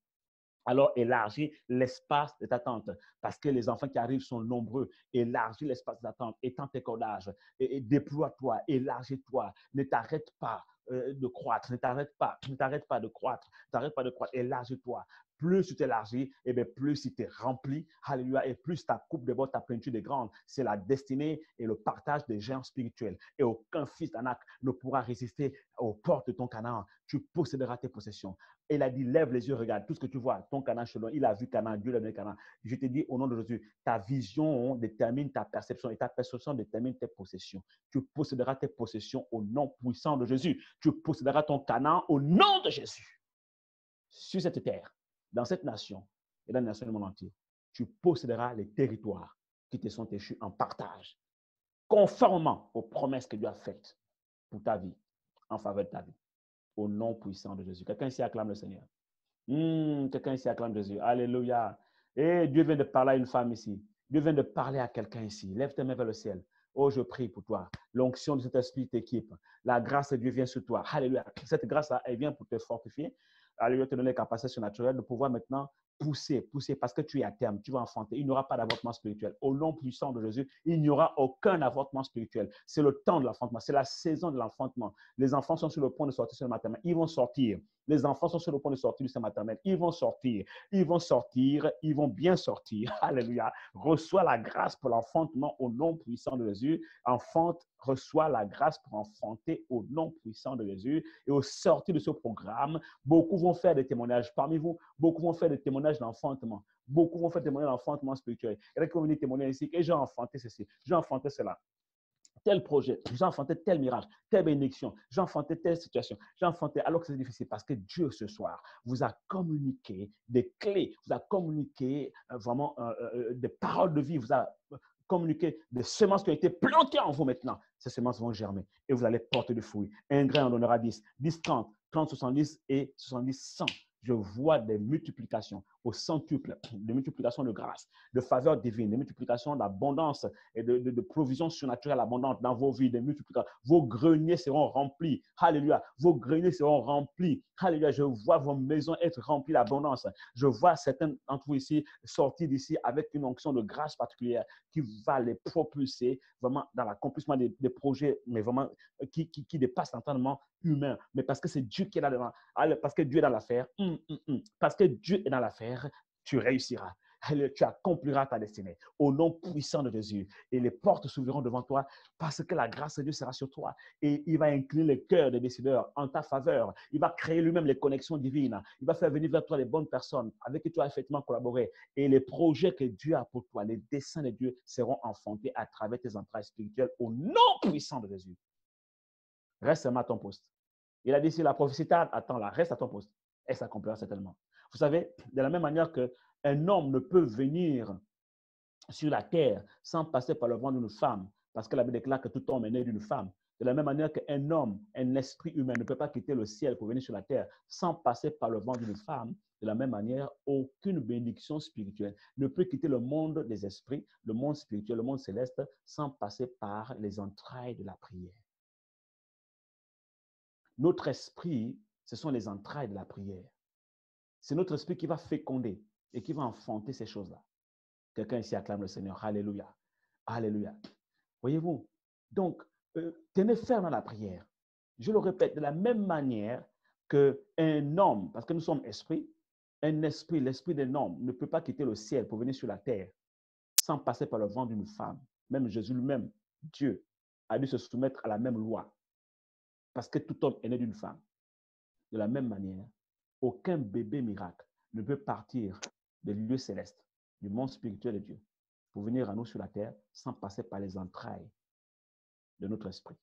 Alors, élargis l'espace de ta tente parce que les enfants qui arrivent sont nombreux. Élargis l'espace de ta tente, étends tes cordages, et déploie-toi, élargis-toi. Ne t'arrête pas de croître, ne t'arrête pas de croître, élargis-toi. Plus tu t'élargis, et bien plus il t'est rempli. Alléluia. Et plus ta coupe déborde, ta plénitude est grande. C'est la destinée et le partage des géants spirituels. Et aucun fils d'Anak ne pourra résister aux portes de ton Canaan. Tu posséderas tes possessions. Et il a dit, lève les yeux, regarde tout ce que tu vois. Ton Canaan, il a vu Canaan, Dieu l'a donné Canaan. Je te dis au nom de Jésus, ta vision détermine ta perception et ta perception détermine tes possessions. Tu posséderas tes possessions au nom puissant de Jésus. Tu posséderas ton Canaan au nom de Jésus. Sur cette terre, dans cette nation et dans la nation du monde entier, tu posséderas les territoires qui te sont échus en partage, conformément aux promesses que Dieu a faites pour ta vie, en faveur de ta vie. Au nom puissant de Jésus. Quelqu'un ici acclame le Seigneur. Quelqu'un ici acclame Jésus. Alléluia. Et Dieu vient de parler à une femme ici. Dieu vient de parler à quelqu'un ici. Lève tes mains vers le ciel. Oh, je prie pour toi. L'onction de cet esprit t'équipe. La grâce de Dieu vient sur toi. Alléluia. Cette grâce-là, elle vient pour te fortifier. Alléluia, te donner les capacités surnaturelles de pouvoir maintenant pousser, parce que tu es à terme, tu vas enfanter. Il n'y aura pas d'avortement spirituel. Au nom puissant de Jésus, il n'y aura aucun avortement spirituel. C'est le temps de l'enfantement, c'est la saison de l'enfantement. Les enfants sont sur le point de sortir sur le maternel. Ils vont sortir. Les enfants sont sur le point de sortir du sein maternel. Ils vont sortir. Ils vont sortir. Ils vont bien sortir. Alléluia. Reçois la grâce pour l'enfantement au nom puissant de Jésus. Enfante, reçois la grâce pour enfanter au nom puissant de Jésus. Et au sortir de ce programme, beaucoup vont faire des témoignages. Parmi vous, beaucoup vont faire des témoignages d'enfantement. Beaucoup vont faire des témoignages d'enfantement spirituel. Il y en a qui vont venir témoigner ici que j'ai enfanté ceci, j'ai enfanté cela. Tel projet, j'ai enfanté tel miracle, telle bénédiction, j'ai enfanté telle situation, j'ai enfanté alors que c'est difficile parce que Dieu ce soir vous a communiqué des clés, vous a communiqué vraiment des paroles de vie, vous a communiqué des semences qui ont été plantées en vous maintenant. Ces semences vont germer et vous allez porter du fruit. Un grain en donnera 10, 10, 30, 30, 70 et 70, 100. Je vois des multiplications au centuple, des multiplications de grâce, de faveur divine, des multiplications d'abondance et de provisions surnaturelles abondantes dans vos vies, des multiplications. Vos greniers seront remplis. Alléluia. Vos greniers seront remplis. Alléluia. Je vois vos maisons être remplies d'abondance. Je vois certains d'entre vous ici sortir d'ici avec une onction de grâce particulière qui va les propulser vraiment dans l'accomplissement des projets, mais vraiment qui dépassent l'entendement humain. Mais parce que c'est Dieu qui est là dedans. Parce que Dieu est dans l'affaire. Parce que Dieu est dans l'affaire, tu réussiras. tu accompliras ta destinée. Au nom puissant de Jésus. Et les portes s'ouvriront devant toi parce que la grâce de Dieu sera sur toi. Et il va incliner les cœurs des décideurs en ta faveur. Il va créer lui-même les connexions divines. Il va faire venir vers toi les bonnes personnes avec qui tu as effectivement collaboré. Et les projets que Dieu a pour toi, les desseins de Dieu seront enfantés à travers tes entrailles spirituelles au nom puissant de Jésus. Reste seulement à ton poste. Il a dit, si la prophétie tarde, attends là, reste à ton poste. Elle s'accomplira certainement. Vous savez, de la même manière qu'un homme ne peut venir sur la terre sans passer par le ventre d'une femme, parce que la Bible déclare que tout homme est né d'une femme. De la même manière qu'un homme, un esprit humain ne peut pas quitter le ciel pour venir sur la terre sans passer par le ventre d'une femme, de la même manière, aucune bénédiction spirituelle ne peut quitter le monde des esprits, le monde spirituel, le monde céleste, sans passer par les entrailles de la prière. Notre esprit, ce sont les entrailles de la prière. C'est notre esprit qui va féconder et qui va enfanter ces choses-là. Quelqu'un ici acclame le Seigneur. Alléluia. Alléluia. Voyez-vous? Donc, tenez ferme dans la prière. Je le répète, de la même manière qu'un homme, parce que nous sommes esprits, un esprit, l'esprit d'un homme ne peut pas quitter le ciel pour venir sur la terre sans passer par le ventre d'une femme. Même Jésus lui-même, Dieu, a dû se soumettre à la même loi parce que tout homme est né d'une femme. De la même manière, aucun bébé miracle ne peut partir des lieux célestes, du monde spirituel de Dieu, pour venir à nous sur la terre sans passer par les entrailles de notre esprit,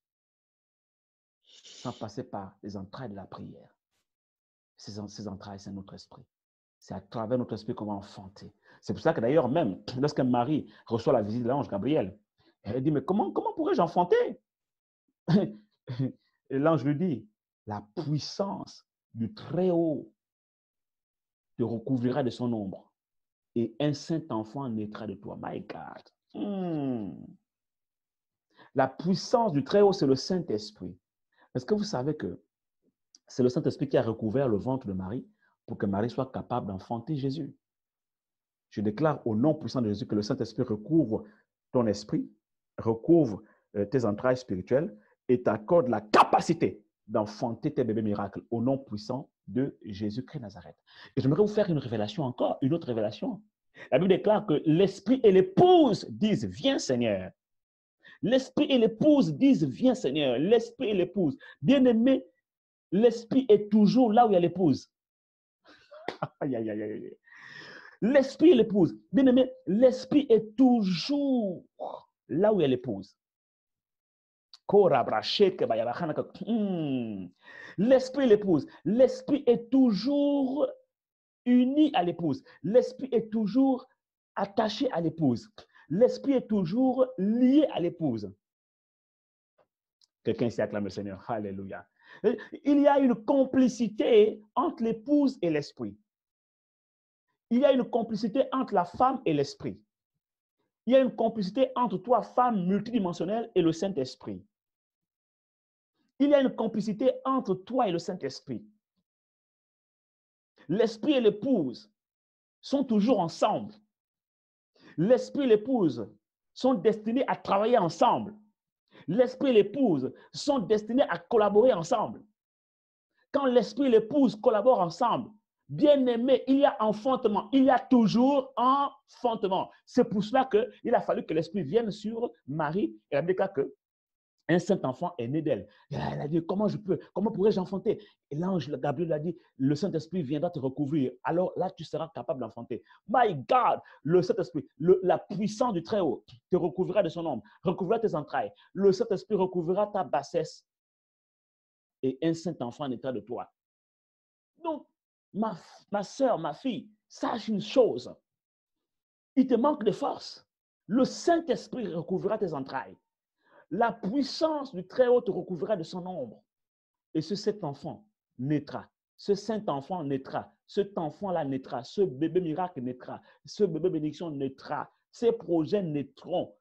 sans passer par les entrailles de la prière. Ces entrailles, c'est notre esprit. C'est à travers notre esprit qu'on va enfanter. C'est pour ça que d'ailleurs, même lorsque Marie reçoit la visite de l'ange Gabriel, elle dit, mais comment pourrais-je enfanter? Et l'ange lui dit, la puissance du Très-Haut te recouvrira de son ombre et un saint enfant naîtra de toi. My God. La puissance du Très-Haut, c'est le Saint-Esprit. Est-ce que vous savez que c'est le Saint-Esprit qui a recouvert le ventre de Marie pour que Marie soit capable d'enfanter Jésus? Je déclare au nom puissant de Jésus que le Saint-Esprit recouvre ton esprit, recouvre tes entrailles spirituelles et t'accorde la capacité d'enfanter tes bébés miracles au nom puissant de Jésus-Christ Nazareth. Et j'aimerais vous faire une révélation encore, une autre révélation. La Bible déclare que l'esprit et l'épouse disent, viens Seigneur. L'esprit et l'épouse disent, viens Seigneur. L'esprit et l'épouse. Bien-aimé, l'esprit est toujours là où il y a l'épouse. Aïe, aïe, aïe, aïe. L'esprit et l'épouse. Bien-aimé, l'esprit est toujours là où il y a l'épouse. L'esprit et l'épouse. L'esprit est toujours uni à l'épouse. L'esprit est toujours attaché à l'épouse. L'esprit est toujours lié à l'épouse. Quelqu'un ici acclame le Seigneur. Alléluia. Il y a une complicité entre l'épouse et l'esprit. Il y a une complicité entre la femme et l'esprit. Il y a une complicité entre toi, femme multidimensionnelle, et le Saint-Esprit. Il y a une complicité entre toi et le Saint-Esprit. L'esprit et l'épouse sont toujours ensemble. L'esprit et l'épouse sont destinés à travailler ensemble. L'esprit et l'épouse sont destinés à collaborer ensemble. Quand l'esprit et l'épouse collaborent ensemble, bien aimé, il y a enfantement. Il y a toujours enfantement. C'est pour cela qu'il a fallu que l'esprit vienne sur Marie et elle déclare que un saint enfant est né d'elle. Elle a dit, comment pourrais-je enfanter? Et l'ange Gabriel a dit, le Saint-Esprit viendra te recouvrir. Alors là, tu seras capable d'enfanter. My God, le Saint-Esprit, la puissance du Très-Haut te recouvrira de son ombre, recouvrira tes entrailles. Le Saint-Esprit recouvrira ta bassesse et un saint enfant naîtra de toi. Donc, ma soeur, ma fille, sache une chose. Il te manque de force. Le Saint-Esprit recouvrira tes entrailles. La puissance du Très-Haut te recouvrira de son ombre. Et cet enfant naîtra. Ce saint enfant naîtra. Cet enfant-là naîtra. Ce bébé miracle naîtra. Ce bébé bénédiction naîtra. Ces projets naîtront.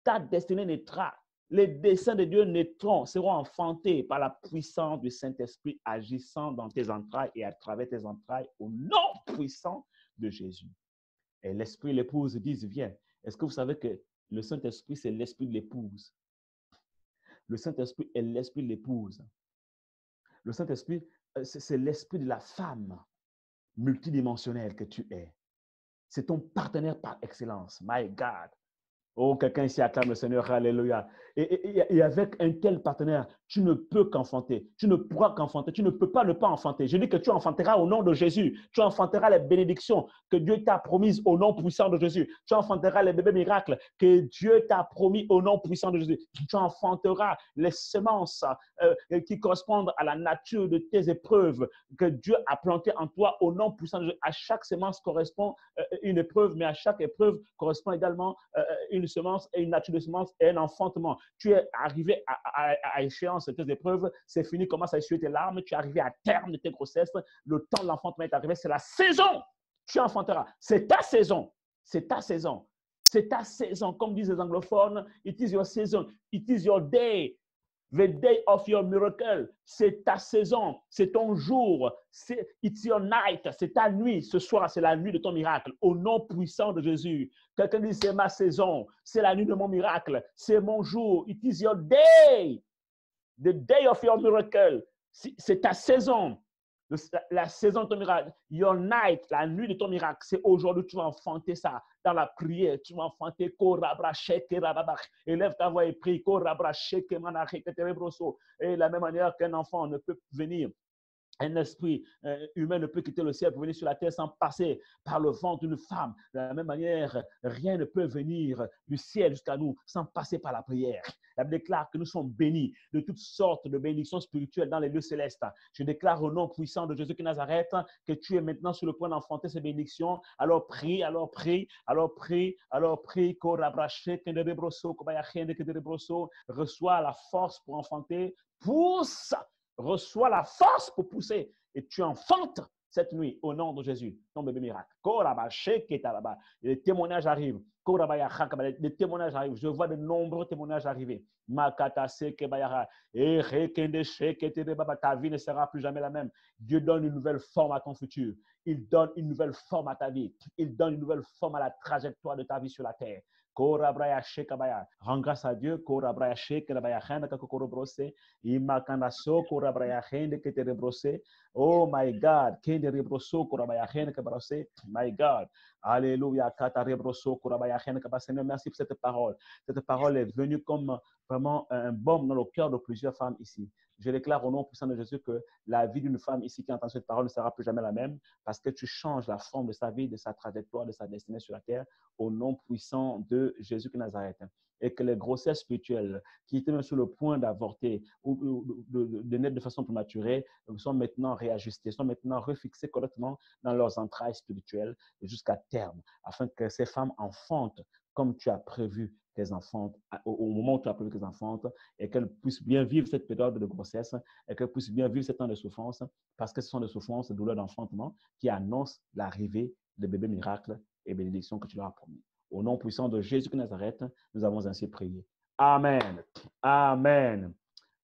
Ta destinée naîtra. Les desseins de Dieu naîtront, seront enfantés par la puissance du Saint-Esprit agissant dans tes entrailles et à travers tes entrailles au nom puissant de Jésus. Et l'esprit et l'épouse disent, viens. Est-ce que vous savez que le Saint-Esprit, c'est l'esprit de l'épouse? Le Saint-Esprit est l'esprit de l'épouse. Le Saint-Esprit, c'est l'esprit de la femme multidimensionnelle que tu es. C'est ton partenaire par excellence. My God. Oh, quelqu'un ici acclame le Seigneur, alléluia. Et avec un tel partenaire, tu ne peux qu'enfanter. Tu ne pourras qu'enfanter. Tu ne peux pas ne pas enfanter. Je dis que tu enfanteras au nom de Jésus. Tu enfanteras les bénédictions que Dieu t'a promises au nom puissant de Jésus. Tu enfanteras les bébés miracles que Dieu t'a promis au nom puissant de Jésus. Tu enfanteras les semences qui correspondent à la nature de tes épreuves que Dieu a plantées en toi au nom puissant de Jésus. À chaque semence correspond une épreuve, mais à chaque épreuve correspond également une semence et une nature de semence et un enfantement. Tu es arrivé à échéance de tes épreuves, c'est fini, commence à essuyer tes larmes, tu es arrivé à terme de tes grossesses, le temps de l'enfantement est arrivé, c'est la saison. Tu enfanteras. C'est ta saison. C'est ta saison. C'est ta saison. Comme disent les anglophones, it is your season. It is your day. The day of your miracle, c'est ta saison, c'est ton jour, it's your night, c'est ta nuit. Ce soir, c'est la nuit de ton miracle. Au nom puissant de Jésus. Quelqu'un dit, c'est ma saison, c'est la nuit de mon miracle, c'est mon jour. It is your day, the day of your miracle. C'est ta saison. La saison de ton miracle, your night, la nuit de ton miracle, c'est aujourd'hui, tu vas enfanter ça dans la prière, tu vas enfanter élève ta voix et prie, et de la même manière qu'un enfant ne peut venir, un esprit humain ne peut quitter le ciel pour venir sur la terre sans passer par le ventre d'une femme. De la même manière, rien ne peut venir du ciel jusqu'à nous sans passer par la prière. La Bible déclare que nous sommes bénis de toutes sortes de bénédictions spirituelles dans les lieux célestes. Je déclare au nom puissant de Jésus de Nazareth que tu es maintenant sur le point d'enfanter ces bénédictions. Alors prie, alors prie, alors prie, alors prie. Reçois la force pour enfanter. Pousse! Reçois la force pour pousser et tu enfantes cette nuit au nom de Jésus, ton bébé miracle. Les témoignages arrivent. Les témoignages arrivent. Je vois de nombreux témoignages arriver. Ta vie ne sera plus jamais la même. Dieu donne une nouvelle forme à ton futur. Il donne une nouvelle forme à ta vie. Il donne une nouvelle forme à la trajectoire de ta vie sur la terre. Rends grâce à Dieu. Oh my God. My God. Alléluia. Seigneur, merci pour cette parole. Cette parole est venue comme vraiment un baume dans le cœur de plusieurs femmes ici. Je déclare au nom puissant de Jésus que la vie d'une femme ici qui entend cette parole ne sera plus jamais la même parce que tu changes la forme de sa vie, de sa trajectoire, de sa destinée sur la terre au nom puissant de Jésus de Nazareth. Et que les grossesses spirituelles qui étaient même sur le point d'avorter ou de naître de façon prématurée sont maintenant réajustées, sont maintenant refixées correctement dans leurs entrailles spirituelles jusqu'à terme, afin que ces femmes enfantent comme tu as prévu qu'elles enfantent, au moment où tu as prévu qu'elles enfantent, et qu'elles puissent bien vivre cette période de grossesse, et qu'elles puissent bien vivre ce temps de souffrance, parce que ce sont des souffrances, des douleurs d'enfantement qui annoncent l'arrivée de bébés miracles et bénédictions que tu leur as promis. Au nom puissant de Jésus de Nazareth, nous avons ainsi prié. Amen. Amen.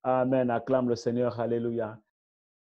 Amen. Acclame le Seigneur. Alléluia.